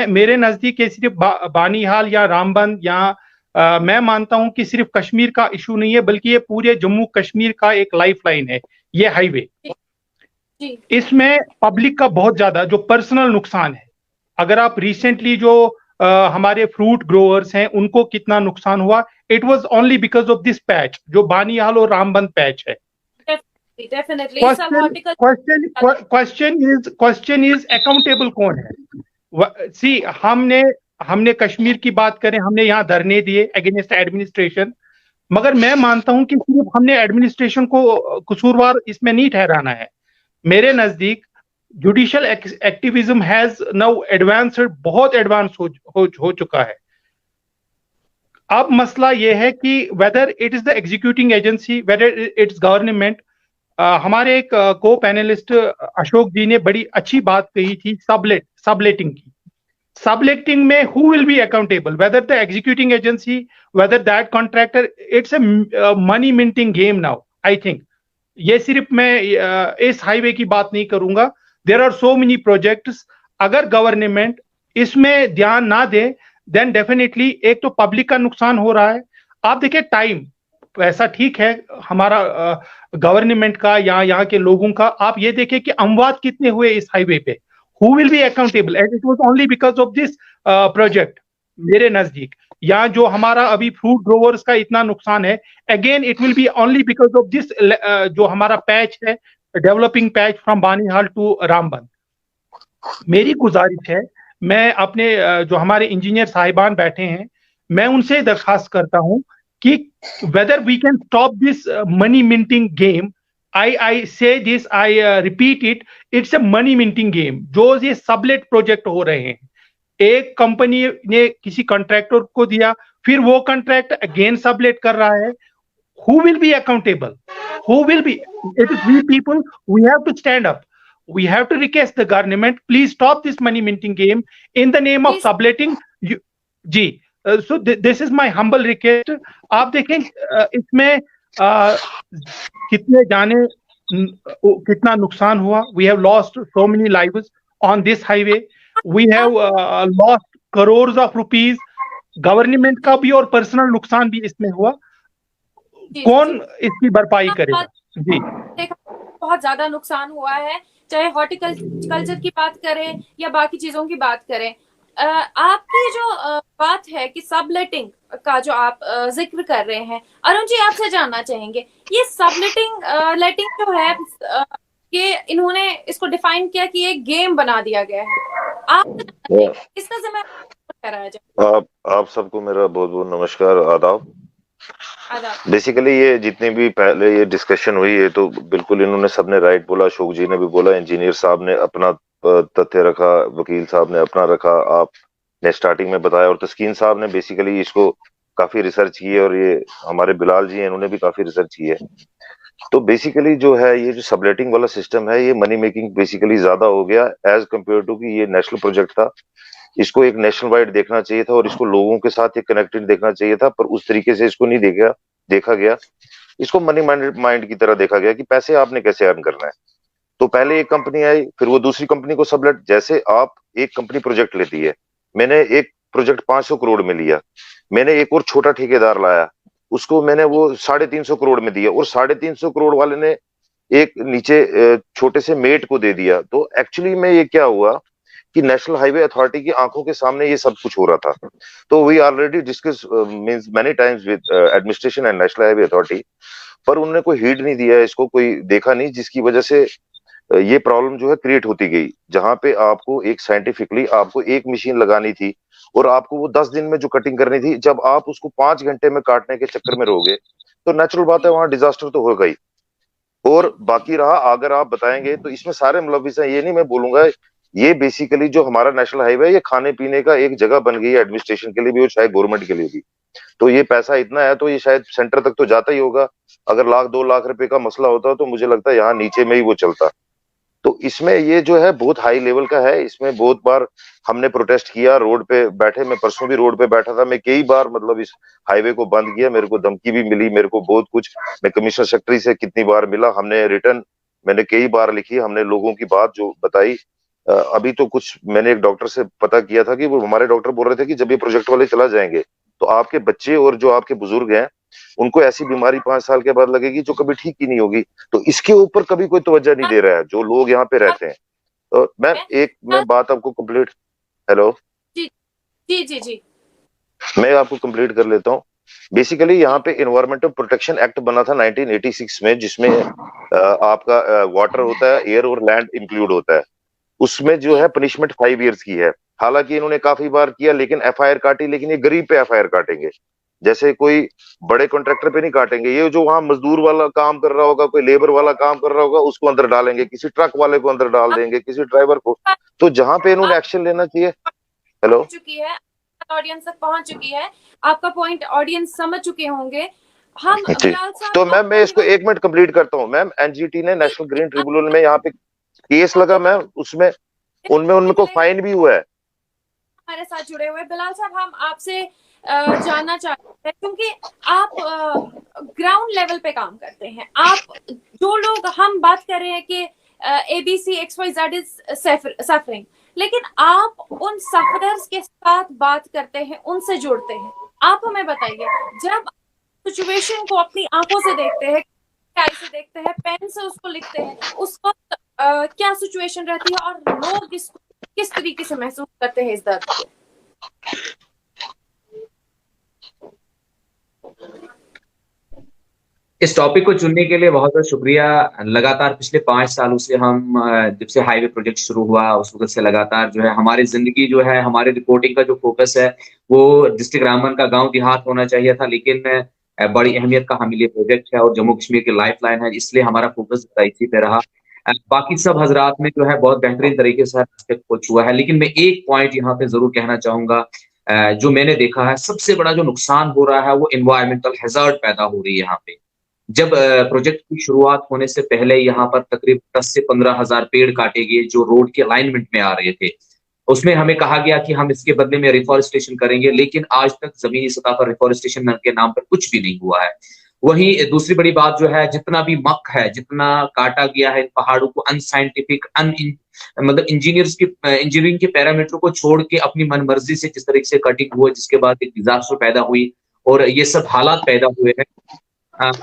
मेरे नजदीक ये सिर्फ बानीहाल या रामबन या मैं मानता हूं कि सिर्फ कश्मीर का इशू नहीं है, बल्कि ये पूरे जम्मू कश्मीर का एक लाइफलाइन है, ये हाईवे। इसमें पब्लिक का बहुत ज्यादा जो पर्सनल नुकसान है, अगर आप रिसेंटली जो हमारे फ्रूट ग्रोअर्स हैं उनको कितना नुकसान हुआ, it was only because of this patch, जो बानीहाल और रामबन पैच है। क्वेश्चन इज अकाउंटेबल कौन है? सी, हमने कश्मीर की बात करें, हमने यहाँ धरने दिए अगेंस्ट एडमिनिस्ट्रेशन, मगर मैं मानता हूं कि सिर्फ हमने एडमिनिस्ट्रेशन को कसूरवार इसमें नहीं ठहराना है। मेरे नजदीक judicial activism has now advanced, बहुत एडवांस हो चुका है। अब मसला यह है कि whether it is the executing agency, whether it's government. हमारे एक को पैनलिस्ट अशोक जी ने बड़ी अच्छी बात कही थी सबलेटिंग की। सबलेटिंग में who will be accountable, whether the executing agency, whether that contractor, it's a money minting game now. I think ये सिर्फ मैं इस हाईवे की बात नहीं करूंगा, there are so many projects. अगर गवर्नमेंट इसमें ध्यान ना दे, देन डेफिनेटली एक तो पब्लिक का नुकसान हो रहा है। आप देखिए टाइम, पैसा ठीक है हमारा गवर्नमेंट का या यहाँ के लोगों का, आप ये देखिए कि अमवात कितने हुए इस हाईवे पे। Who will be accountable? And it was only because of this project. मेरे नजदीक यहाँ जो हमारा अभी फ्रूट ग्रोवर्स का इतना नुकसान है, again it will be only because of this जो हमारा पैच है, developing patch from Banihal to Ramban. मेरी गुजारिश है, मैं अपने जो हमारे इंजीनियर साहिबान बैठे हैं, मैं उनसे दरखास्त करता हूं कि whether we can stop this money minting game. I say this, I repeat it, it's a money minting game. जो ये सबलेट प्रोजेक्ट हो रहे हैं, एक कंपनी ने किसी कॉन्ट्रैक्टर को दिया, फिर वो कॉन्ट्रैक्ट अगेन सबलेट कर रहा है। Who will be accountable? Who will be? It is we people. We have to stand up. We have to request the government, please stop this money minting game in the name of subletting. Ji, so this is my humble request. आप देखें इसमें कितने जाने, कितना नुकसान हुआ। We have lost so many lives on this highway. We have lost crores of rupees. Government का भी और पर्सनल नुकसान भी इसमें हुआ। कौन इसकी भरपाई करेगा? जी, बहुत ज्यादा नुकसान हुआ है, चाहे हॉर्टिकल्चर की बात करें या बाकी चीजों की बात करें। आपकी जो बात है कि सबलेटिंग का जो आप जिक्र कर रहे हैं, अरुण जी आपसे जानना चाहेंगे, ये सबलेटिंग जो है ये इन्होंने इसको डिफाइन किया कि एक गेम बना दिया गया है, आप इसका जिम्मेदार ठहराया जाए? आप सबको मेरा बहुत बहुत नमस्कार, आदाब। बेसिकली ये जितने भी पहले ये डिस्कशन हुई है, तो बिल्कुल इन्होंने सबने राइट बोला, अशोक जी ने भी बोला, इंजीनियर साहब ने अपना तथ्य रखा, वकील साहब ने अपना रखा, आपने स्टार्टिंग में बताया, और तस्कीन साहब ने बेसिकली इसको काफी रिसर्च की है, और ये हमारे बिलाल जी हैं, इन्होंने भी काफी रिसर्च की है। तो बेसिकली जो है ये जो सबलेटिंग वाला सिस्टम है, ये मनी मेकिंग बेसिकली ज्यादा हो गया एज कम्पेयर टू कि ये नेशनल प्रोजेक्ट था। इसको एक नेशनल वाइड देखना चाहिए था और इसको लोगों के साथ एक कनेक्टेड देखना चाहिए था, पर उस तरीके से इसको नहीं देखा गया। इसको मनी माइंड की तरह देखा गया कि पैसे आपने कैसे अर्न करना है। तो पहले एक कंपनी आई, फिर वो दूसरी कंपनी को सबलेट, जैसे आप एक कंपनी प्रोजेक्ट लेती है, मैंने एक प्रोजेक्ट 500 करोड़ में लिया, मैंने एक और छोटा ठेकेदार लाया, उसको मैंने वो 350 करोड़ में दिया, और 350 करोड़ वाले ने एक नीचे छोटे से मेट को दे दिया। तो एक्चुअली में ये क्या हुआ कि नेशनल हाईवे अथॉरिटी की आंखों के सामने ये सब कुछ हो रहा था। तो we already discuss means many times with administration and national highway authority, पर उन्होंने कोई हीड नहीं दिया, इसको कोई देखा नहीं, जिसकी वजह से ये प्रॉब्लम जो है क्रिएट होती गई, जहां पे आपको एक साइंटिफिकली आपको एक मशीन लगानी थी और आपको वो 10 दिन में जो कटिंग करनी थी, जब आप उसको 5 घंटे में काटने के चक्कर में रहोगे तो नेचुरल बात है वहां डिजास्टर तो होगा ही। और बाकी रहा, अगर आप बताएंगे तो इसमें सारे मुलविस हैं, ये नहीं मैं बोलूंगा। ये बेसिकली जो हमारा नेशनल हाईवे है, ये खाने पीने का एक जगह बन गई है एडमिनिस्ट्रेशन के लिए भी और शायद गवर्नमेंट के लिए भी। तो ये पैसा इतना है तो ये शायद सेंटर तक तो जाता ही होगा। अगर 1-2 लाख रुपए का मसला होता तो मुझे लगता है यहाँ नीचे में ही वो चलता। तो इसमें ये जो है बहुत हाई लेवल का है। इसमें बहुत बार हमने प्रोटेस्ट किया, रोड पे बैठे, मैं परसों भी रोड पे बैठा था, मैं कई बार मतलब इस हाईवे को बंद किया, मेरे को धमकी भी मिली, मेरे को बहुत कुछ, मैं कमिश्नर सेक्रेटरी से कितनी बार मिला, हमने रिटर्न मैंने कई बार लिखी, हमने लोगों की बात जो बताई। अभी तो कुछ मैंने एक डॉक्टर से पता किया था कि वो हमारे डॉक्टर बोल रहे थे कि जब ये प्रोजेक्ट वाले चला जाएंगे तो आपके बच्चे और जो आपके बुजुर्ग हैं उनको ऐसी बीमारी 5 साल के बाद लगेगी जो कभी ठीक ही नहीं होगी। तो इसके ऊपर कभी कोई तवज्जो नहीं दे रहा है जो लोग यहाँ पे रहते हैं। तो मैं बात आपको कंप्लीट, हेलो जी जी जी जी मैं आपको कंप्लीट कर लेता हूँ। बेसिकली यहाँ पे एनवायरमेंटल प्रोटेक्शन एक्ट बना था 1986 में, जिसमें आपका वाटर होता है, एयर और लैंड इंक्लूड होता है। उसमें जो है पनिशमेंट 5 इयर्स की है। हालांकि इन्होंने काफी बार किया लेकिन एफआईआर काटी, लेकिन ये गरीब पे एफआईआर काटेंगे, जैसे कोई बड़े कॉन्ट्रैक्टर पे नहीं काटेंगे। ये जो वहां मजदूर वाला काम कर रहा होगा, कोई लेबर वाला काम कर रहा होगा, उसको अंदर डालेंगे, किसी ट्रक वाले को अंदर डाल देंगे, किसी ड्राइवर को। तो जहां पे इन्होंने एक्शन लेना चाहिए, हेलो चुकी है, ऑडियंस तक पहुंच चुकी है, आपका पॉइंट ऑडियंस समझ चुके होंगे। हम बिलाल साहब, तो मैम मैं इसको 1 मिनट कंप्लीट करता हूँ। मैम एनजीटी ने नेशनल ग्रीन ट्रिब्यूनल में यहाँ पे केस लगा मैम, उसमें उनको फाइन भी हुआ है। हमारे साथ जुड़े हुए बिलाल साहब, हम आपसे जानना चाहते हैं क्योंकि आप ग्राउंड लेवल पे काम करते हैं। आप जो लोग, हम बात कर रहे हैं कि ABC XYZ इज सफरिंग, लेकिन आप उन सफरर्स के साथ बात करते हैं, उनसे जुड़ते हैं। आप हमें बताइए, जब सिचुएशन को अपनी आंखों से देखते हैं, कैसे देखते हैं, पेन से उसको लिखते हैं, उस वक्त क्या सिचुएशन रहती है और लोग इसको किस तरीके से महसूस करते हैं इस दर्द को? इस टॉपिक को चुनने के लिए बहुत बहुत शुक्रिया। लगातार पिछले 5 सालों से हम, जब से हाईवे प्रोजेक्ट शुरू हुआ उस वक्त से लगातार जो है हमारी जिंदगी जो है, हमारे रिपोर्टिंग का जो फोकस है वो डिस्ट्रिक्ट रामबन का गांव देहात होना चाहिए था, लेकिन बड़ी अहमियत का हमें ये प्रोजेक्ट है और जम्मू कश्मीर की लाइफ लाइन है, इसलिए हमारा फोकस इसी पे रहा। बाकी सब हजरात में जो है बहुत बेहतरीन तरीके से पहुंच हुआ है, लेकिन मैं एक पॉइंट यहाँ पे जरूर कहना चाहूंगा। जो मैंने देखा है, सबसे बड़ा जो नुकसान हो रहा है वो एनवायरमेंटल हैजार्ड पैदा हो रही है यहाँ पे। जब प्रोजेक्ट की शुरुआत होने से पहले यहाँ पर तकरीबन 10 से 15 हजार पेड़ काटे गए जो रोड के अलाइनमेंट में आ रहे थे। उसमें हमें कहा गया कि हम इसके बदले में रिफॉरेस्टेशन करेंगे, लेकिन आज तक जमीनी सतह पर रिफॉरेस्टेशन के नाम पर कुछ भी नहीं हुआ है। वहीं दूसरी बड़ी बात जो है, जितना भी मक है, जितना काटा गया है इन पहाड़ों को, अनसाइंटिफिक मतलब इंजीनियरिंग के पैरामीटर को छोड़ के अपनी मनमर्जी से जिस तरीके से कटिंग हुआ, जिसके बाद एक डिजास्टर पैदा हुई और ये सब हालात पैदा हुए हैं।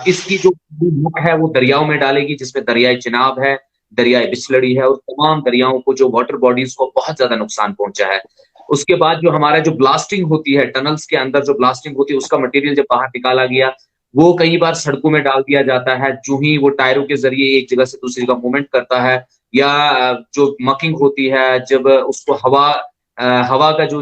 इसकी जो मुख है वो दरियाओं में डालेगी, जिसमें दरियाई चिनाब है, दरियाई बिचलड़ी है और तमाम दरियाओं को, जो वाटर बॉडीज को बहुत ज्यादा नुकसान पहुंचा है। उसके बाद जो हमारा जो ब्लास्टिंग होती है, टनल्स के अंदर जो ब्लास्टिंग होती है, उसका मटेरियल जब बाहर निकाला गया वो कई बार सड़कों में डाल दिया जाता है। जो ही वो टायरों के जरिए एक जगह से दूसरी जगह मूवमेंट करता है, या जो मकिंग होती है, जब उसको हवा का जो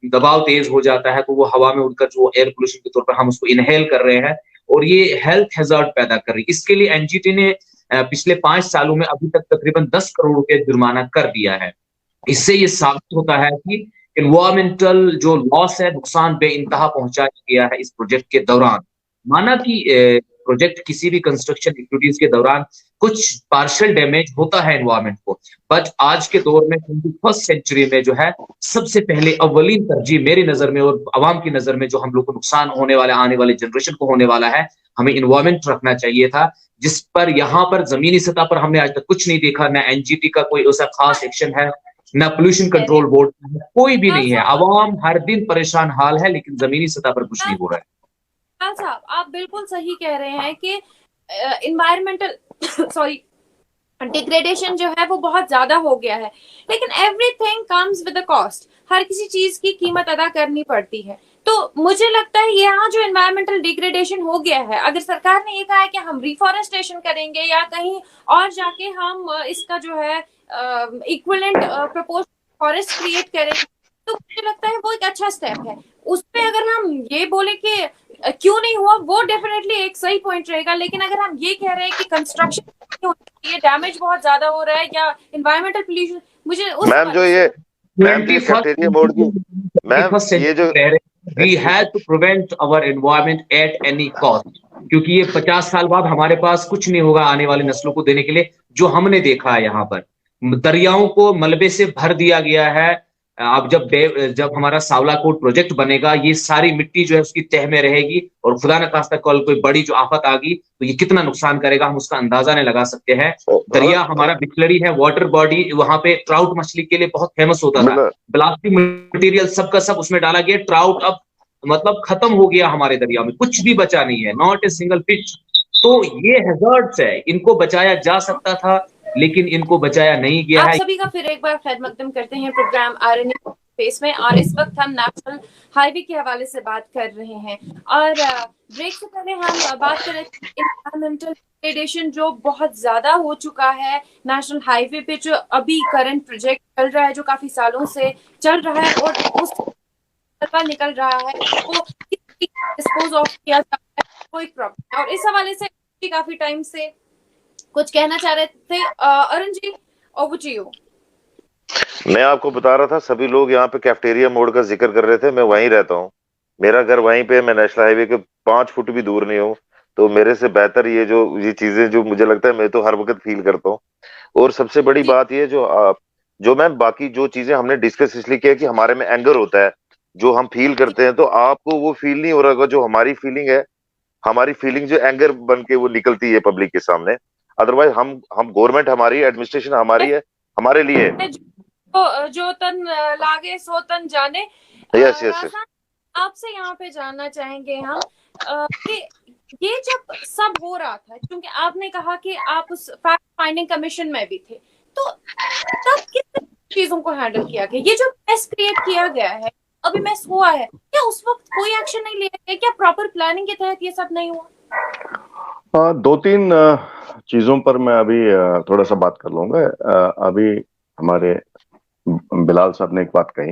दबाव तेज हो जाता है तो वो हवा में उड़कर जो एयर पोल्यूशन के तौर पर हम उसको इनहेल कर रहे हैं और ये हेल्थ हैजार्ड पैदा कर रही है। इसके लिए एनजीटी ने पिछले 5 सालों में अभी तक तकरीबन 10 करोड़ रुपए जुर्माना कर दिया है। इससे ये साबित होता है कि एनवायरमेंटल जो लॉस है, नुकसान बेइंतहा पहुंचाया गया है इस प्रोजेक्ट के दौरान। माना कि प्रोजेक्ट किसी भी कंस्ट्रक्शन एक्टिविटीज के दौरान कुछ पार्शियल डैमेज होता है एनवायरमेंट को, बट आज के दौर में 21st सेंचुरी में जो है सबसे पहले अव्वलीन तरजीह मेरी नजर में और आवाम की नजर में जो हम लोग को नुकसान होने वाला, आने वाले जनरेशन को होने वाला है, हमें एनवायरमेंट रखना चाहिए था, जिस पर यहाँ पर जमीनी सतह पर हमने आज तक कुछ नहीं देखा। ना एनजीटी का कोई ऐसा खास एक्शन है, ना पोल्यूशन कंट्रोल बोर्ड, कोई भी नहीं है। आवाम हर दिन परेशान हाल है, लेकिन जमीनी सतह पर कुछ नहीं हो रहा है। साहब, आप बिल्कुल सही कह रहे हैं कि एनवायरमेंटल डिग्रेडेशन जो है वो बहुत ज्यादा हो गया है, लेकिन everything comes with a cost. हर किसी चीज की कीमत अदा करनी पड़ती है। तो मुझे लगता है यहाँ जो एनवायरमेंटल डिग्रेडेशन हो गया है, अगर सरकार ने ये कहा है कि हम रिफॉरेस्टेशन करेंगे या कहीं और जाके हम इसका जो है इक्विवेलेंट प्रपोर्शन फॉरेस्ट क्रिएट करेंगे, तो मुझे लगता है वो एक अच्छा स्टेप है। उस पे अगर हम ये बोले कि क्यों नहीं हुआ, वो डेफिनेटली एक सही पॉइंट रहेगा। लेकिन अगर हम ये कह रहे हैं कि कंस्ट्रक्शन ये डैमेज बहुत ज्यादा हो रहा है या एनवायरमेंटल पोल्यूशन, मुझे उस मैम जो ये मैम जो कैफेटेरिया बोर्ड की मैम ये जो we have to prevent our environment at any cost, क्योंकि ये 50 साल बाद हमारे पास कुछ नहीं होगा आने वाली नस्लों को देने के लिए। जो हमने देखा है यहाँ पर दरियाओं को मलबे से भर दिया गया है। अब जब हमारा सावलाकोट प्रोजेक्ट बनेगा, ये सारी मिट्टी जो है उसकी तह में रहेगी और खुदा न खास्ता कल कोई बड़ी जो आफत आ गई तो ये कितना नुकसान करेगा हम उसका अंदाजा नहीं लगा सकते हैं। दरिया हमारा बिस्लरी है, वाटर बॉडी, वहां पे ट्राउट मछली के लिए बहुत फेमस होता था। प्लास्टिक मटेरियल सबका सब उसमें डाला गया, ट्राउट अब मतलब खत्म हो गया हमारे दरिया में, कुछ भी बचा नहीं है, नॉट ए सिंगल फिश। तो ये हैजर्ड्स है, इनको बचाया जा सकता था लेकिन इनको बचाया नहीं गया है। आप सभी का फिर एक बार खैर मकदम करते हैं प्रोग्राम आरएनए स्पेस में, और इस वक्त हम नेशनल हाईवे के हवाले से बात कर रहे हैं। और ब्रेक से पहले हम बात कर रहे थे एनवायरमेंटल डिग्रेडेशन जो बहुत ज्यादा हो चुका है नेशनल हाईवे पे, जो अभी करंट प्रोजेक्ट चल रहा है जो काफी सालों से चल रहा है और उस निकल रहा है वो डिस्पोज ऑफ किया जा रहा है, वो एक प्रॉब्लम है। और इस हवाले से काफी टाइम से कुछ कहना चाह रहे थे Arun ji, over to you. मैं आपको बता रहा था, सभी लोग यहाँ पे कैफेटेरिया मोड का जिक्र कर रहे थे। मैं वहीं रहता हूँ, मेरा घर वहीं पे, मैं नेशनल हाईवे के 5 फुट भी दूर नहीं हूँ। तो मेरे से बेहतर ये चीजें जो मुझे लगता है मैं तो हर वक्त फील करता हूँ। और सबसे बड़ी बात ये जो मैम बाकी जो चीजें हमने डिस्कस इसलिए किया कि हमारे में एंगर होता है जो हम फील करते हैं, तो आपको वो फील नहीं हो रहा होगा जो हमारी फीलिंग है। हमारी फीलिंग जो एंगर बन के वो निकलती है पब्लिक के सामने। अदरवाइज हम गवर्नमेंट हमारी, एडमिनिस्ट्रेशन हमारी है, हमारे लिए जो तन लागे सो तन जाने। Yes yes. आपसे यहाँ पे जानना चाहेंगे हम कि ये जब सब हो रहा था, क्योंकि आपने कहा कि आप उस फैक्ट फाइंडिंग कमीशन में भी थे, तो तब किस चीजों को हैंडल किया गया? ये जो मेस क्रिएट किया गया है, अभी मेस हुआ है, क्या उस वक्त कोई एक्शन नहीं लिया गया? क्या प्रॉपर प्लानिंग के तहत ये सब नहीं हुआ? 2-3 चीजों पर मैं अभी थोड़ा सा बात कर लूंगा। अभी हमारे बिलाल साहब ने एक बात कही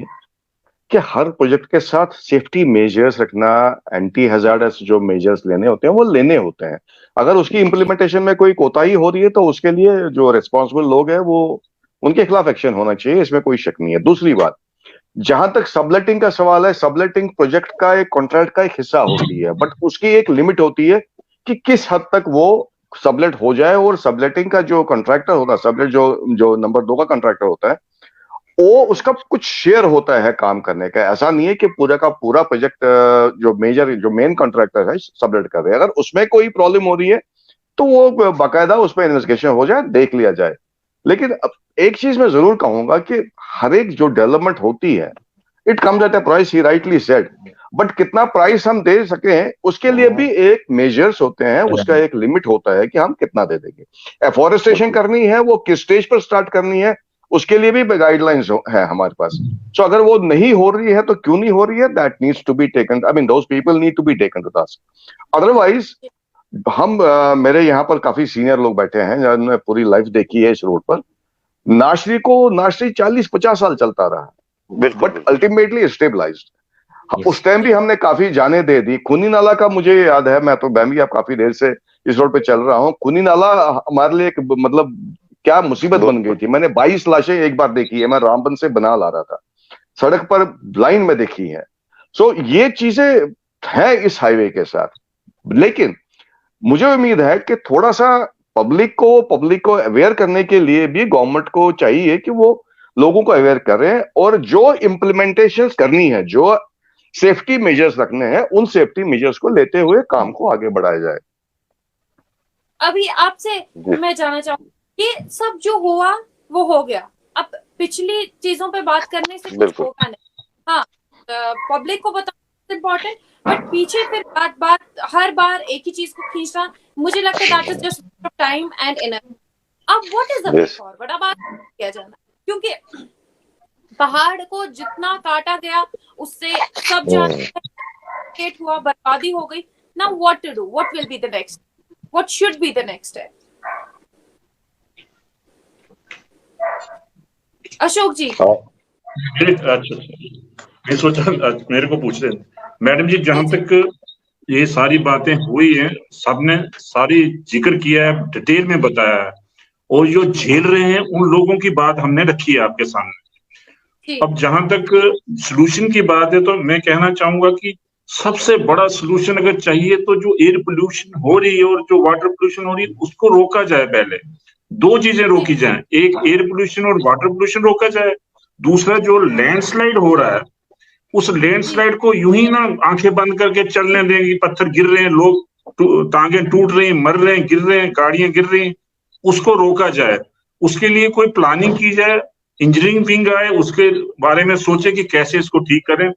कि हर प्रोजेक्ट के साथ सेफ्टी मेजर्स रखना, एंटी हैजार्डस जो मेजर्स लेने होते हैं वो लेने होते हैं। अगर उसकी इंप्लीमेंटेशन में कोई कोताही हो रही है तो उसके लिए जो रिस्पॉन्सिबल लोग हैं वो उनके खिलाफ एक्शन होना चाहिए, इसमें कोई शक नहीं है। दूसरी बात, जहां तक सबलेटिंग का सवाल है, सबलेटिंग प्रोजेक्ट का एक कॉन्ट्रैक्ट का एक हिस्सा होती है, बट उसकी एक लिमिट होती है कि किस हद तक वो सबलेट हो जाए। और सबलेटिंग का जो कॉन्ट्रैक्टर होता है, सबलेट जो नंबर 2 का कॉन्ट्रैक्टर होता है, वो उसका कुछ शेयर होता है काम करने का। ऐसा नहीं है कि पूरा का पूरा प्रोजेक्ट जो मेन कॉन्ट्रैक्टर है सबलेट कर रहे हैं, अगर उसमें कोई प्रॉब्लम हो रही है तो वो बाकायदा उस पर इन्वेस्टिगेशन हो जाए, देख लिया जाए। लेकिन एक चीज मैं जरूर कहूंगा कि हर एक जो डेवलपमेंट होती है, it comes at a price, he rightly said, but कितना प्राइस हम दे सके उसके लिए भी एक मेजर्स होते हैं, उसका एक लिमिट होता है कि हम कितना दे देंगे। एफॉरेस्टेशन करनी है, वो किस स्टेज पर स्टार्ट करनी है, उसके लिए भी गाइडलाइंस है हमारे पास। सो अगर वो नहीं हो रही है तो क्यों नहीं हो रही है, that needs to be taken, I mean those people need to be taken to task. Otherwise हम मेरे यहाँ पर काफी सीनियर लोग बैठे हैं जिन्होंने पूरी लाइफ देखी है इस रोड पर। नाशरी 40-50 साल चलता रहा, बट अल्टीमेटली स्टेबलाइज्ड। उस टाइम भी हमने काफी जाने दे दी। खूनी नाला का मुझे याद है, मैं भी अब काफी देर से इस रोड पे चल रहा हूँ। खूनी नाला हमारे लिए एक मतलब क्या मुसीबत बन गई थी। मैंने 22 लाशें एक बार देखी है, मैं रामबन से बना ला रहा था, सड़क पर लाइन में देखी है। सो ये चीजें हैं इस हाईवे के साथ। लेकिन मुझे उम्मीद है कि थोड़ा सा पब्लिक को अवेयर करने के लिए भी गवर्नमेंट को चाहिए कि वो लोगों को अवेयर करें, और जो इम्प्लीमेंटेशन करनी है, जो सेफ्टी मेजर्स रखने हैं, उन सेफ्टी मेजर्स को लेते हुए काम को आगे बढ़ाया जाए। अभी आपसे मैं जानना चाहूंगी, ये सब जो हुआ वो हो गया, अब पिछली चीजों पे बात करने से कुछ होगा नहीं। हाँ, पब्लिक को बताना इम्पोर्टेंट, बट पीछे फिर बात हर बार एक ही चीज को खींचना, मुझे लगता है that is just time and energy. अब what is the way forward? अब आगे किया जाना, क्योंकि पहाड़ को जितना काटा गया उससे सब जानते हैं create हुआ, बर्बादी हो गई. Now what to do? What will be the next? What should be the next step? Ashok जी. अच्छा, मैं सोचा मेरे को पूछ रहे हैं मैडम जी, जहां तक ये सारी बातें हुई हैं, सबने सारी जिक्र किया है, डिटेल में बताया है, और जो झेल रहे हैं उन लोगों की बात हमने रखी है आपके सामने. अब जहां तक सलूशन की बात है, तो मैं कहना चाहूंगा कि सबसे बड़ा सलूशन अगर चाहिए तो जो एयर पोल्यूशन हो रही है और जो वाटर पोल्यूशन हो रही है उसको रोका जाए. पहले दो चीजें रोकी जाएं, एक एयर पोल्यूशन और वाटर पोल्यूशन रोका जाए, दूसरा जो लैंडस्लाइड हो रहा है उस लैंडस्लाइड को यूं ही ना आंखें बंद करके चलने देंगे. पत्थर गिर रहे हैं, लोग टांगे टूट रही हैं, मर रहे हैं, गिर रहे हैं, गाड़ियां गिर रही हैं, उसको रोका जाए. उसके लिए कोई प्लानिंग की जाए, इंजीनियरिंग विंग आए, उसके बारे में सोचे कि कैसे इसको ठीक करें.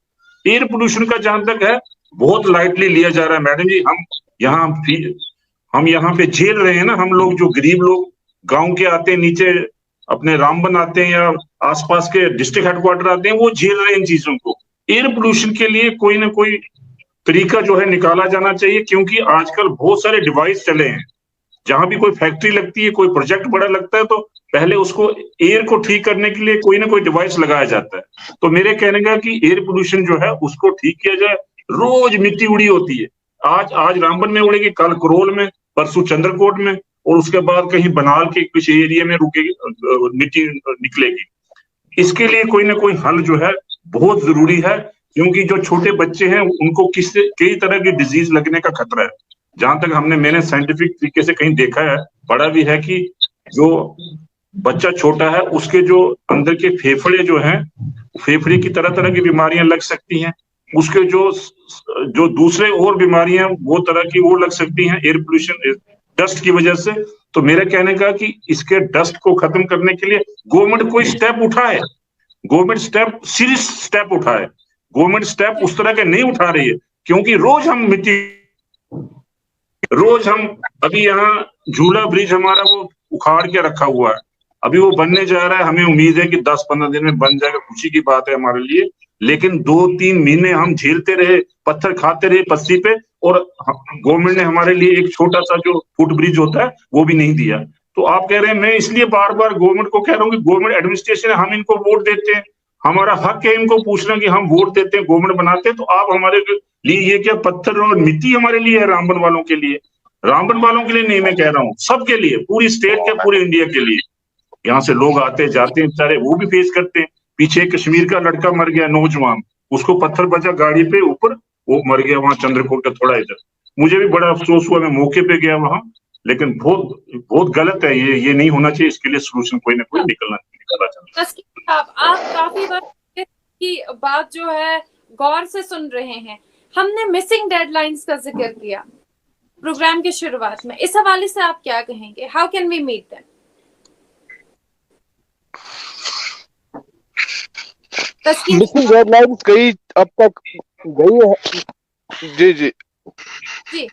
एयर पोल्यूशन का जहां तक है बहुत लाइटली लिया जा रहा है मैडम जी. हम यहाँ पे झेल रहे हैं ना, हम लोग जो गरीब लोग गांव के आते हैं, नीचे अपने रामबन आते हैं या आसपास के डिस्ट्रिक्ट हेडक्वार्टर आते हैं, वो झेल रहे हैं इन चीजों को. एयर पोल्यूशन के लिए कोई ना कोई तरीका जो है निकाला जाना चाहिए, क्योंकि आजकल बहुत सारे डिवाइस चले हैं. जहां भी कोई फैक्ट्री लगती है, कोई प्रोजेक्ट बड़ा लगता है, तो पहले उसको एयर को ठीक करने के लिए कोई ना कोई डिवाइस लगाया जाता है. तो मेरे कहने का कि एयर पोल्यूशन जो है उसको ठीक किया जाए. रोज मिट्टी उड़ी होती है, आज रामबन में उड़ेगी, कल करोल में, परसों चंद्रकोट में, और उसके बाद कहीं बनाल के कुछ एरिया में रुकेगी, मिट्टी निकलेगी. इसके लिए कोई ना कोई हल जो है बहुत जरूरी है, क्योंकि जो छोटे बच्चे हैं उनको कई तरह की डिजीज लगने का खतरा है. जहां तक मैंने साइंटिफिक तरीके से कहीं देखा है, पढ़ा भी है कि जो बच्चा छोटा है उसके जो अंदर के फेफड़े जो हैं, फेफड़े की तरह तरह की बीमारियां लग सकती हैं. उसके जो दूसरे और बीमारियां वो तरह की वो लग सकती हैं एयर पोल्यूशन, डस्ट की वजह से. तो मेरा कहने का कि इसके डस्ट को खत्म करने के लिए गवर्नमेंट कोई स्टेप उठाए, गवर्नमेंट स्टेप सीरियस स्टेप उठाए. गवर्नमेंट स्टेप उस तरह के नहीं उठा रही है, क्योंकि रोज हम अभी यहाँ झूला ब्रिज हमारा वो उखाड़ के रखा हुआ है, अभी वो बनने जा रहा है. हमें उम्मीद है कि 10-15 दिन में बन जाएगा, खुशी की बात है हमारे लिए. लेकिन 2-3 महीने हम झेलते रहे, पत्थर खाते रहे पस्सी पे, और गवर्नमेंट ने हमारे लिए एक छोटा सा जो फुट ब्रिज होता है वो भी नहीं दिया. तो आप कह रहे हैं, मैं इसलिए बार बार गवर्नमेंट को कह रहा हूँ कि गवर्नमेंट एडमिनिस्ट्रेशन है, हम इनको वोट देते हैं, हमारा हक है इनको पूछना कि हम वोट देते हैं, गवर्नमेंट बनाते हैं, तो आप हमारे लिए ये क्या पत्थर और मिट्टी हमारे लिए है? रामबन वालों के लिए, रामबन वालों के लिए नहीं, मैं कह रहा हूँ सबके लिए, पूरी स्टेट के, पूरे इंडिया के लिए. यहाँ से लोग आते जाते हैं बेचारे, वो भी फेस करते हैं. पीछे कश्मीर का लड़का मर गया, नौजवान, उसको पत्थर बचा गाड़ी पे ऊपर, वो मर गया वहां चंद्रकोट का थोड़ा इधर. मुझे भी बड़ा अफसोस हुआ, मैं मौके पे गया वहां, लेकिन बहुत गलत है ये नहीं होना चाहिए. इसके लिए सोल्यूशन कोई ना कोई निकाला चाहिए. आप काफी बार की बात जो है गौर से सुन रहे हैं. हमने मिसिंग डेडलाइंस का जिक्र किया प्रोग्राम के शुरुआत में, इस हवाले से आप क्या कहेंगे? How can we meet them? Missing deadlines कई अब तक गई है. जी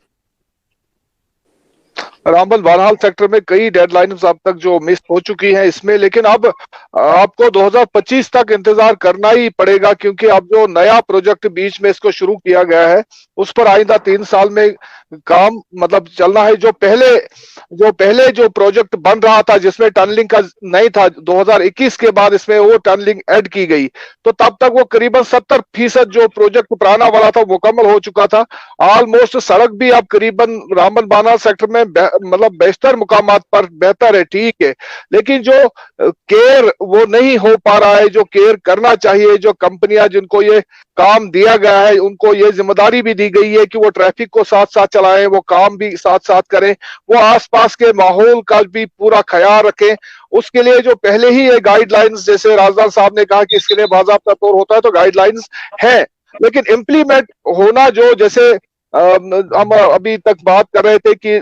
रामबन वारहाल सेक्टर में कई डेडलाइंस अब तक जो मिस हो चुकी हैं इसमें, लेकिन अब आपको 2025 तक इंतजार करना ही पड़ेगा, क्योंकि अब जो नया प्रोजेक्ट बीच में इसको शुरू किया गया है उस पर आइंदा 3 साल में काम मतलब चलना है. जो पहले जो प्रोजेक्ट बन रहा था जिसमें टनलिंग का नहीं था, 2021 के बाद इसमें वो टनलिंग ऐड की गई, तो तब तक वो करीबन 70% जो प्रोजेक्ट पुराना वाला था मुकम्मल हो चुका था. ऑलमोस्ट सड़क भी अब करीबन रामबन वारहाल सेक्टर में मतलब बेहतर मुकामात पर बेहतर है, ठीक है, लेकिन जो केयर वो नहीं हो पा रहा है, जो केयर करना चाहिए. जो कंपनियां जिनको ये काम दिया गया है उनको ये जिम्मेदारी भी दी गई है कि वो ट्रैफिक को साथ साथ चलाएं, वो काम भी साथ साथ करें, वो आसपास के माहौल का भी पूरा ख्याल रखें. उसके लिए जो पहले ही ये गाइडलाइंस, जैसे राजदान साहब ने कहा कि इसके लिए बाज़ाब्ता तौर होता है, तो गाइडलाइंस है, लेकिन इम्प्लीमेंट होना जो, जैसे हम अभी तक बात कर रहे थे कि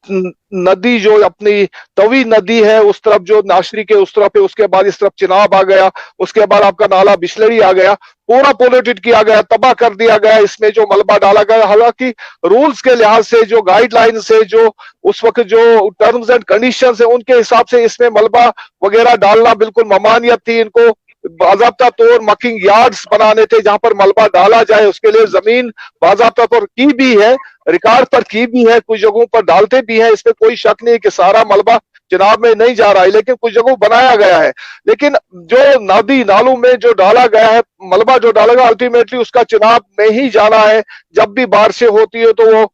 नदी जो अपनी तवी नदी है उस तरफ जो नाशरी के उस तरफ है, उसके बाद इस तरफ चिनाब आ गया, उसके बाद आपका नाला बिस्लरी आ गया, पूरा पोल्यूटेड किया गया, तबाह कर दिया गया. इसमें जो मलबा डाला गया, हालांकि रूल्स के लिहाज से, जो गाइडलाइन से, जो उस वक्त जो टर्म्स एंड कंडीशंस है उनके हिसाब से इसमें मलबा वगैरह डालना बिल्कुल ममानियत थी. इनको बाजाब्ता तौर मकिंग यार्ड्स बनाने थे जहां पर मलबा डाला जाए, उसके लिए जमीन बाजाब्ता तौर की भी है, रिकॉर्ड पर की भी है, कुछ जगहों पर डालते भी हैं, इसमें कोई शक नहीं कि सारा मलबा चुनाव में नहीं जा रहा है, लेकिन कुछ जगहों बनाया गया है। लेकिन जो नदी नालों में जो डाला गया है, मलबा जो डाला गया, अल्टीमेटली उसका चुनाव में ही जाना है। जब भी बारिशें होती है तो वो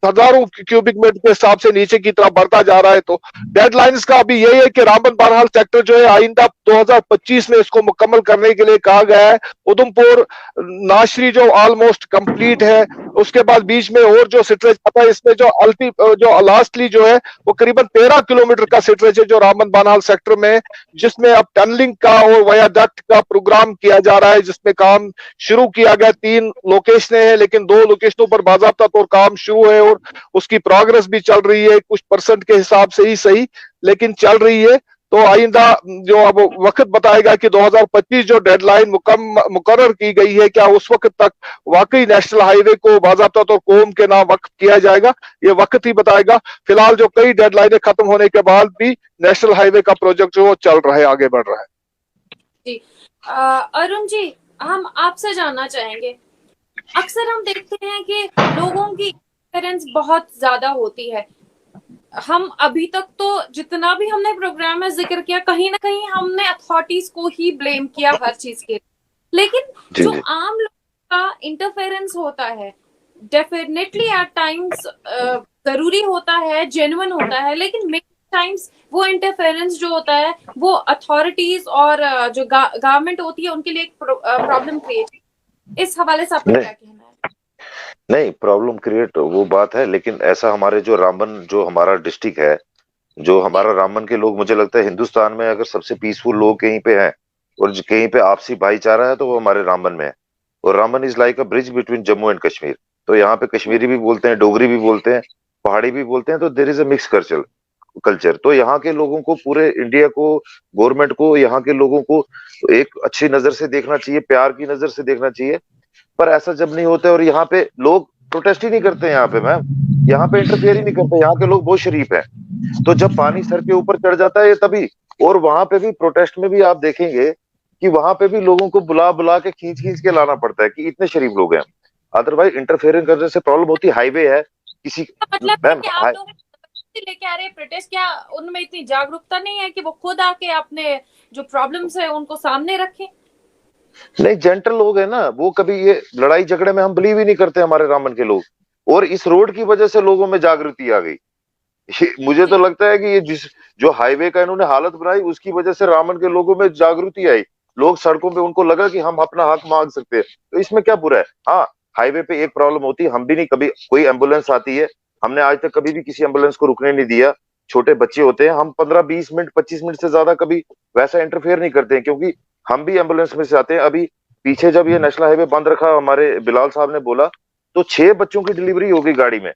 हजारों क्यूबिक मीटर के हिसाब से नीचे की तरफ बढ़ता जा रहा है। तो डेडलाइंस का अभी यही है कि रामबन बहरहाल सेक्टर जो है आइंदा 2025 में इसको मुकम्मल करने के लिए कहा गया है। उधमपुर नाशरी जो ऑलमोस्ट कंप्लीट है, उसके बाद बीच में और जो सिटरेज आता है, इसमें जो लास्टली जो है वो करीबन 13 किलोमीटर का सिटरेज है जो रामबन बहरहाल सेक्टर में, जिसमें अब टनलिंग का और वायाडक्ट का प्रोग्राम किया जा रहा है, जिसमें काम शुरू किया गया। 3 लोकेशनें हैं, लेकिन 2 लोकेशनों पर बाज़ाब्ता तौर काम शुरू है और उसकी प्रोग्रेस भी चल रही है, कुछ परसेंट के हिसाब से ही सही, लेकिन चल रही है। तो आइंदा जो अब वक्त बताएगा कि 2025 जो डेडलाइन मुकर्रर की गई है, क्या उस वक्त तक वाकई नेशनल हाईवे को बाज़ाब्ता तौर कोम के नाम वक्त किया जाएगा, ये वक्त ही बताएगा। फिलहाल जो कई डेडलाइनें खत्म होने के बाद भी नेशनल हाईवे का प्रोजेक्ट जो चल रहा है, आगे बढ़ रहा है। जी अरुण जी, हम आपसे जानना चाहेंगे, अक्सर हम देखते हैं कि लोगों की इंटरफेरेंस बहुत ज्यादा होती है। हम अभी तक तो जितना भी हमने प्रोग्राम में जिक्र किया, कहीं ना कहीं हमने अथॉरिटीज को ही ब्लेम किया हर चीज के, लेकिन जो आम लोगों का इंटरफेरेंस होता है डेफिनेटली एट टाइम्स जरूरी होता है, जेन्युइन होता है, लेकिन मेनी टाइम्स वो इंटरफेरेंस जो होता है वो अथॉरिटीज और जो गवर्नमेंट होती है उनके लिए एक प्रॉब्लम क्रिएट। इस हवाले से आपका क्या कहना है? नहीं, प्रॉब्लम क्रिएट वो बात है, लेकिन ऐसा हमारे जो रामबन जो हमारा डिस्ट्रिक्ट है, जो हमारा रामबन के लोग, मुझे लगता है हिंदुस्तान में अगर सबसे पीसफुल लोग कहीं पे हैं और कहीं पे आपसी भाईचारा है तो वो हमारे रामबन में है। और Ramban is like a bridge between Jammu and Kashmir. तो यहाँ पे कश्मीरी भी बोलते हैं, डोगरी भी बोलते हैं, पहाड़ी भी बोलते हैं, तो there is a mix culture. तो यहाँ के लोगों को, पूरे इंडिया को, गवर्नमेंट को, यहाँ के लोगों को एक अच्छी नजर से देखना चाहिए, प्यार की नजर से देखना चाहिए। पर ऐसा जब नहीं होता है और यहाँ पे लोग प्रोटेस्ट ही नहीं करते, यहाँ पे मैम, यहाँ पे इंटरफेयर ही नहीं करते, यहाँ के लोग बहुत शरीफ हैं। तो जब पानी सर के ऊपर चढ़ जाता है तभी, और वहां पे भी प्रोटेस्ट में भी आप देखेंगे कि वहां पे भी लोगों को बुला बुला के खींच खींच के लाना पड़ता है कि इतने शरीफ लोग हैं। अदरवाइज इंटरफेयर करने से प्रॉब्लम होती है। हाईवे है किसी, मतलब है कि आप लोग लेके आ रहे प्रोटेस्ट, क्या उनमें इतनी जागरूकता नहीं है कि वो खुद आके अपने जो प्रॉब्लम्स है उनको सामने रखें? नहीं, जेंटल लोग है ना वो, कभी ये लड़ाई झगड़े में हम बिलीव ही नहीं करते हमारे रामबन के लोग। और इस रोड की वजह से लोगों में जागृति आ गई। मुझे तो लगता है कि ये जो हाईवे का इन्होंने हालत बनाई, उसकी वजह से रामबन के लोगों में जागृति आई। लोग सड़कों पे, उनको लगा कि हम अपना हक मांग सकते हैं, तो इसमें क्या बुरा है। हाँ, हाईवे पे एक प्रॉब्लम होती है, हम भी नहीं, कभी कोई एम्बुलेंस आती है, हमने आज तक कभी भी किसी एम्बुलेंस को रुकने नहीं दिया। छोटे बच्चे होते हैं, हम 15-20 मिनट 25 मिनट से ज्यादा कभी वैसा इंटरफेयर नहीं करते हैं, क्योंकि हम भी एम्बुलेंस में से आते हैं। अभी पीछे जब ये नेशनल हाईवे बंद रखा, हमारे बिलाल साहब ने बोला, तो 6 बच्चों की डिलीवरी हो गई गाड़ी में,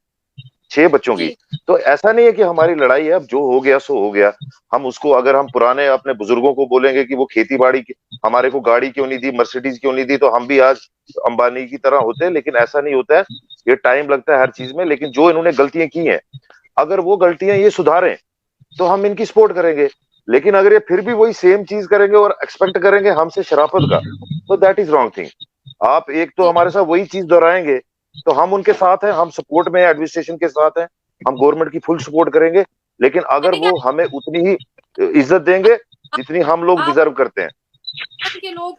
6 बच्चों की। तो ऐसा नहीं है कि हमारी लड़ाई है, अब जो हो गया सो हो गया। हम उसको, अगर हम पुराने अपने बुजुर्गों को बोलेंगे कि वो खेती बाड़ी हमारे को गाड़ी क्यों नहीं दी, मर्सिडीज क्यों नहीं दी, तो हम भी आज अंबानी की तरह होते हैं। लेकिन ऐसा नहीं होता है, ये टाइम लगता है हर चीज में। लेकिन जो इन्होंने गलतियां की हैं, अगर वो गलतियां ये सुधारें तो हम इनकी सपोर्ट करेंगे। लेकिन अगर ये फिर भी वही सेम चीज करेंगे और एक्सपेक्ट करेंगे हमसे शराफत का, तो दैट इज रॉन्ग थिंग। आप एक तो हमारे साथ वही चीज दोहराएंगे तो हम उनके साथ हैं, हम सपोर्ट में एडमिनिस्ट्रेशन के साथ हैं, हम गवर्नमेंट की फुल सपोर्ट करेंगे। लेकिन अगर वो हमें उतनी ही इज्जत देंगे जितनी हम लोग डिजर्व करते हैं। के लोग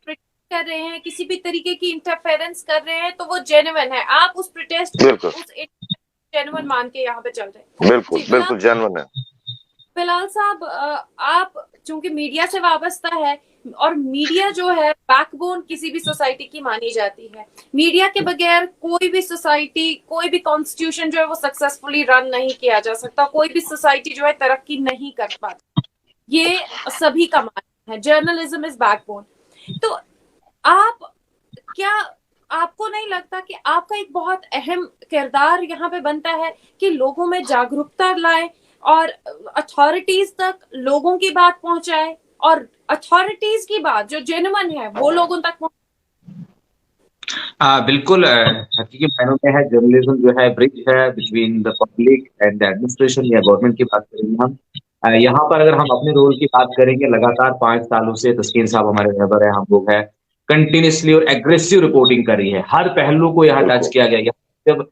कर रहे हैं, किसी भी तरीके की इंटरफेरेंस कर रहे हैं, तो वो जेन्युइन है। आप उस प्रोटेस्ट को उस जेन्युइन मान के यहाँ पे चल रहे हैं। बिल्कुल बिल्कुल जेन्युइन है। बिलाल साहब, आप चूंकि मीडिया से वाबस्ता है, और मीडिया जो है बैकबोन किसी भी सोसाइटी की मानी जाती है। मीडिया के बगैर कोई भी सोसाइटी, कोई भी कॉन्स्टिट्यूशन जो है वो सक्सेसफुली रन नहीं किया जा सकता, कोई भी सोसाइटी जो है तरक्की नहीं कर पाती। ये सभी का मानना है, जर्नलिज्म इज बैकबोन। तो आपको नहीं लगता कि आपका एक बहुत अहम किरदार यहाँ पे बनता है कि लोगों में जागरूकता लाए और अथॉरिटीज तक लोगों की बात पहुंचाए, और अथॉरिटीज की बात जो जेन्युइन है वो लोगों तक बिल्कुल, हकीकी मायनों में है जर्नलिज्म जो है ब्रिज है between the public and the administration या गवर्नमेंट की बात करेंगे हम। यहाँ पर अगर हम अपने रोल की बात करेंगे, लगातार 5 सालों से तस्कीन साहब हमारे रहबर है, हम लोग हैं, कंटिन्यूअसली और एग्रेसिव रिपोर्टिंग करी है, हर पहलू को यहाँ टच किया गया। जब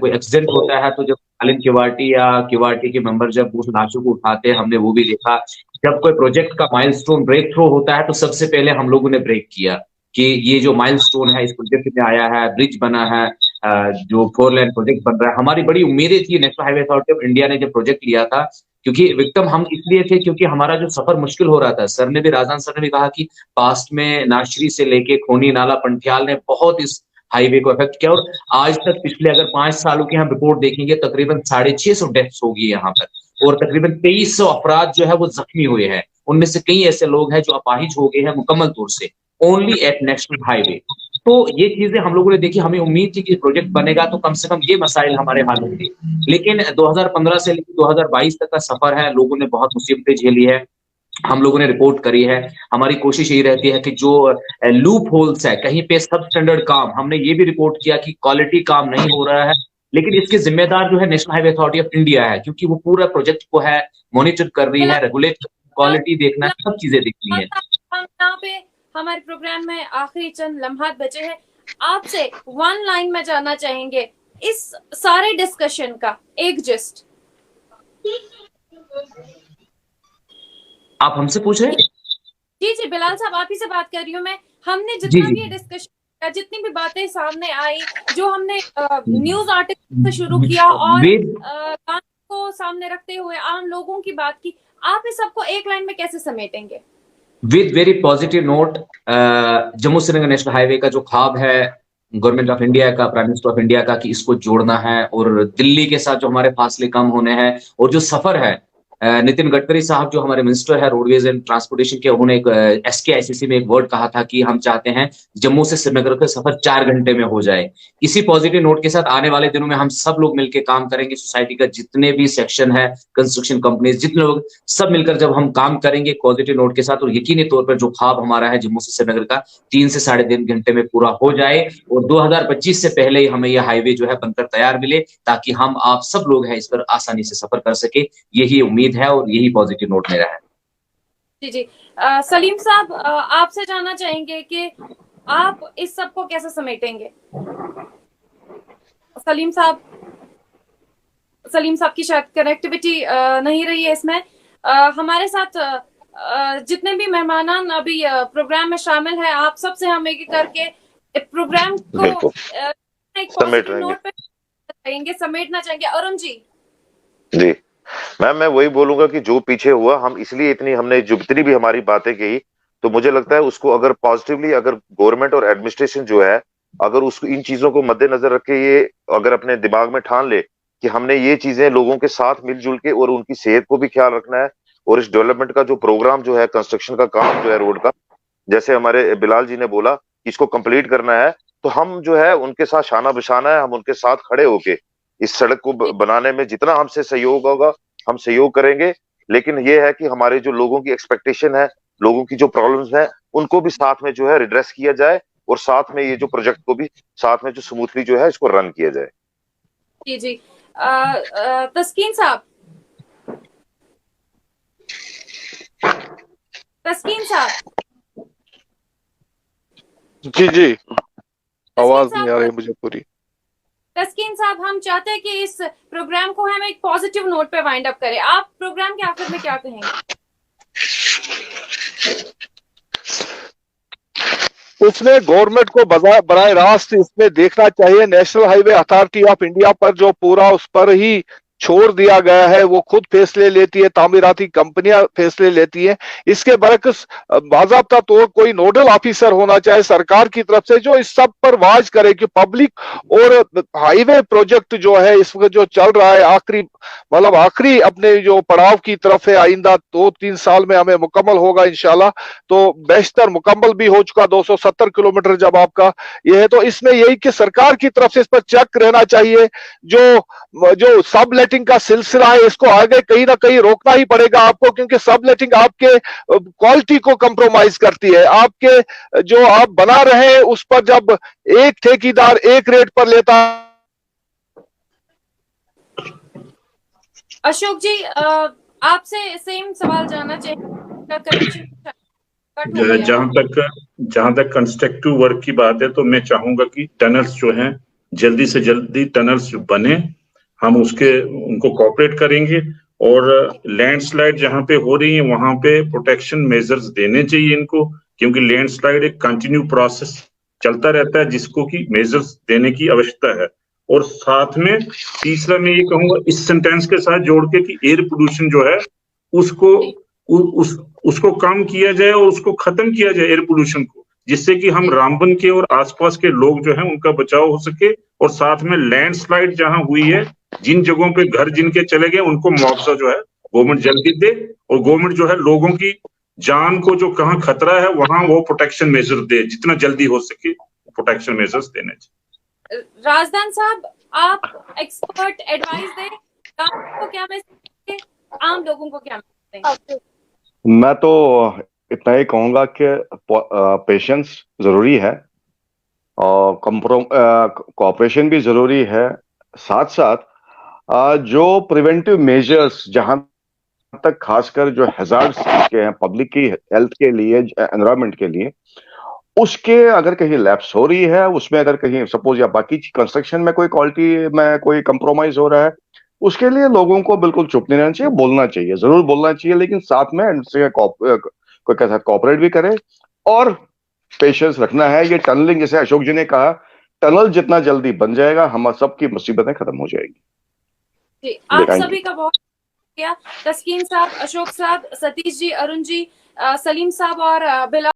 कोई एक्सीडेंट होता है तो जब सालिम किवाटी या किवाटी के मेंबर जब उस लाशों को उठाते हैं, हमने वो भी देखा। जब कोई प्रोजेक्ट का माइलस्टोन ब्रेक थ्रू होता है तो सबसे पहले हम लोगों ने ब्रेक किया कि ये जो माइलस्टोन है इस प्रोजेक्ट में आया है, ब्रिज बना है, जो 4 लेन प्रोजेक्ट बन रहा है। हमारी बड़ी उम्मीदें थी national highway authority of India ने जब प्रोजेक्ट लिया था, क्योंकि विक्टिम हम इसलिए थे क्योंकि हमारा जो सफर मुश्किल हो रहा था। सर ने भी, राजन सर ने भी कहा कि पास्ट में नाशरी से लेके खोनी नाला पंठियाल ने बहुत इस हाईवे को इफेक्ट किया, और आज तक पिछले अगर 5 सालों की हम रिपोर्ट देखेंगे तकरीबन 650 डेथ्स होगी यहाँ पर, और तकरीबन 2300 अफराद जो है वो जख्मी हुए हैं। उनमें से कई ऐसे लोग हैं जो अपाहिज हो गए हैं मुकम्मल तौर से, ओनली एट नेशनल हाईवे। तो ये चीजें हम लोगों ने देखी, हमें उम्मीद थी कि प्रोजेक्ट बनेगा तो कम से कम ये मसाइल हमारे हल होंगे। लेकिन 2015 से लेकर 2022 तक का सफर है, लोगों ने बहुत मुसीबतें झेली है, हम लोगों ने रिपोर्ट करी है। हमारी कोशिश यही रहती है कि जो लूप होल्स है, कहीं पे सब स्टैंडर्ड काम, हमने ये भी रिपोर्ट किया कि क्वालिटी काम नहीं हो रहा है, लेकिन इसके जिम्मेदार जो है national highway authority of India है, क्योंकि वो पूरा प्रोजेक्ट को है मॉनिटर कर रही है, रेगुलेट, क्वालिटी देखना है, सब चीजें देखनी है। हम यहाँ पे हमारे प्रोग्राम में आखिरी चंद लम्हात बचे हैं, आपसे 1 लाइन में जानना चाहेंगे इस सारे डिस्कशन का एक जिस्ट। आप हमसे पूछ रहे हैं? जी जी बिलाल साहब, आप ही से बात कर रही हूँ मैं। हमने जी, जितना जी। भी डिस्कशन, जितनी भी बातें सामने आई, जो हमने न्यूज आर्टिकल से शुरू किया और कानून को सामने रखते हुए आम लोगों की बात की, आप इस सबको एक लाइन में कैसे समेटेंगे? With very positive note, Jammu Srinagar national highway का जो ख्वाब है गवर्नमेंट ऑफ इंडिया का, प्राइम मिनिस्टर ऑफ इंडिया का, कि इसको जोड़ना है, और दिल्ली के साथ जो हमारे फासले कम होने हैं, और जो सफर है, नितिन गडकरी साहब जो हमारे मिनिस्टर है रोडवेज एंड ट्रांसपोर्टेशन के, उन्होंने एक SKICC में एक वर्ड कहा था कि हम चाहते हैं जम्मू से श्रीनगर का सफर 4 घंटे में हो जाए। इसी पॉजिटिव नोट के साथ आने वाले दिनों में हम सब लोग मिलकर काम करेंगे, सोसाइटी का जितने भी सेक्शन है, कंस्ट्रक्शन कंपनीज, जितने लोग, सब मिलकर जब हम काम करेंगे पॉजिटिव नोट के साथ, और यकीनी तौर पर जो ख्वाब हमारा है जम्मू से श्रीनगर का 3 से 3.5 घंटे में पूरा हो जाए, और 2025 से पहले ही हमें यह हाईवे जो है बनकर तैयार मिले, ताकि हम आप सब लोग हैं इस पर आसानी से सफर कर सके। यही उम्मीद है और यही पॉजिटिव नोट मेरा है। जी जी सलीम साहब, आपसे जानना चाहेंगे कि आप इस सब को कैसे समेटेंगे? सलीम साहब की शायद कनेक्टिविटी नहीं रही है इसमें। हमारे साथ जितने भी मेहमान अभी प्रोग्राम में शामिल हैं, आप सबसे हम एक करके प्रोग्राम को एक पॉजिटिव नोट पे समेटना चाहेंगे। अरुण जी। जी मैम, मैं वही बोलूंगा कि जो पीछे हुआ, हम इसलिए हमने जितनी भी हमारी बातें की, तो मुझे लगता है उसको अगर पॉजिटिवली, अगर गवर्नमेंट और एडमिनिस्ट्रेशन जो है, अगर उसको इन चीजों को मद्देनजर रख के ये अगर अपने दिमाग में ठान ले कि हमने ये चीजें लोगों के साथ मिलजुल के, और उनकी सेहत को भी ख्याल रखना है, और इस डेवलपमेंट का जो प्रोग्राम जो है, कंस्ट्रक्शन का काम जो है रोड का, जैसे हमारे बिलाल जी ने बोला, इसको कंप्लीट करना है, तो हम जो है उनके साथ शाना बिशाना है, हम उनके साथ खड़े होके इस सड़क को बनाने में जितना हमसे सहयोग होगा हम सहयोग करेंगे। लेकिन ये है कि हमारे जो लोगों की एक्सपेक्टेशन है, लोगों की जो प्रॉब्लम्स है, उनको भी साथ में जो है रिड्रेस किया जाए, और साथ में ये जो प्रोजेक्ट को भी साथ में जो स्मूथली जो है इसको रन किया जाए। जी जी तस्कीन साहब, जी जी, आवाज नहीं आ रही मुझे पूरी। तस्कीन साहब, हम चाहते हैं कि इस प्रोग्राम को हम एक पॉजिटिव नोट पे वाइंड अप करें। आप प्रोग्राम के आखिर में क्या कहेंगे? उसने गवर्नमेंट को बराह रास्त इसमें देखना चाहिए, national highway authority of India पर जो पूरा उस पर ही छोड़ दिया गया है, वो खुद फैसले लेती है, तामीराती कंपनियां फैसले लेती है। इसके बरक्स बाज़ाब्ता तौर कोई नोडल ऑफिसर होना चाहिए सरकार की तरफ से, जो इस सब पर वाज करे कि पब्लिक और हाईवे प्रोजेक्ट जो है इस वक्त जो चल रहा है, आखिरी अपने जो पड़ाव की तरफ है, आइंदा 2-3 साल में हमें मुकम्मल होगा इंशाल्लाह, तो बेशतर मुकम्मल भी हो चुका 270 किलोमीटर जब आपका ये है, तो इसमें यही कि सरकार की तरफ से इस पर चेक रहना चाहिए। जो सब लेटिंग का सिलसिला है, इसको आगे कहीं ना कहीं रोकना ही पड़ेगा आपको, क्योंकि सब लेटिंग आपके क्वालिटी को कंप्रोमाइज करती है। आपके जो आप बना रहे हैं उस पर जब एक ठेकेदार एक रेट पर लेता। अशोक जी, आपसे सेम सवाल जानना चाहिए, कनेक्शन कट हो गया। जहां तक कंस्ट्रक्टिव वर्क की बात है तो मैं चाहूंगा कि टनल्स जो हैं जल्दी से जल्दी टनल्स बने, हम उनको कोऑपरेट करेंगे। और लैंडस्लाइड जहां पे हो रही है वहां पे प्रोटेक्शन मेजर्स देने चाहिए इनको, क्योंकि लैंडस्लाइड एक कंटिन्यू प्रोसेस चलता रहता है जिसको कि मेजर्स देने की आवश्यकता है। और साथ में तीसरा मैं ये कहूंगा इस सेंटेंस के साथ जोड़ के कि एयर पोल्यूशन जो है उसको उसको कम किया जाए और उसको खत्म किया जाए एयर पोल्यूशन को, जिससे कि हम रामबन के और आसपास के लोग जो हैं उनका बचाव हो सके। और साथ में लैंडस्लाइड जहां हुई है, जिन जगहों पे घर जिनके चले गए उनको मुआवजा जो है गवर्नमेंट जल्दी दे, और गवर्नमेंट जो है लोगों की जान को जो कहाँ खतरा है वहां वो प्रोटेक्शन मेजर दे, जितना जल्दी हो सके प्रोटेक्शन मेजर्स देने चाहिए। राजदान साहब, आप एक्सपर्ट एडवाइस दें, गांव को क्या मैसेज दें, आम लोगों को क्या मैसेज दें? मैं तो इतना ही कहूंगा कि पेशेंस जरूरी है और कोऑपरेशन भी जरूरी है। साथ साथ जो प्रिवेंटिव मेजर्स जहां तक खासकर जो हैजार्ड्स के हैं पब्लिक की हेल्थ के लिए, एनवायरनमेंट के लिए, उसके अगर कहीं लैप्स हो रही है, उसमें अगर कहीं सपोज या बाकी कंस्ट्रक्शन में कोई क्वालिटी में कोई कंप्रोमाइज हो रहा है, उसके लिए लोगों को बिल्कुल चुप नहीं रहना चाहिए, बोलना चाहिए, जरूर बोलना चाहिए, लेकिन साथ में से कोई के साथ कोऑपरेट भी करे और पेशेंस रखना है। ये टनलिंग, जैसे अशोक जी ने कहा, टनल जितना जल्दी बन जाएगा हम सबकी मुसीबतें खत्म हो जाएगी। जी, आप सभी का बहुत शुक्रिया। तस्कीन साहब, अशोक साहब, सतीश जी, अरुण जी, सलीम साहब और बिलाल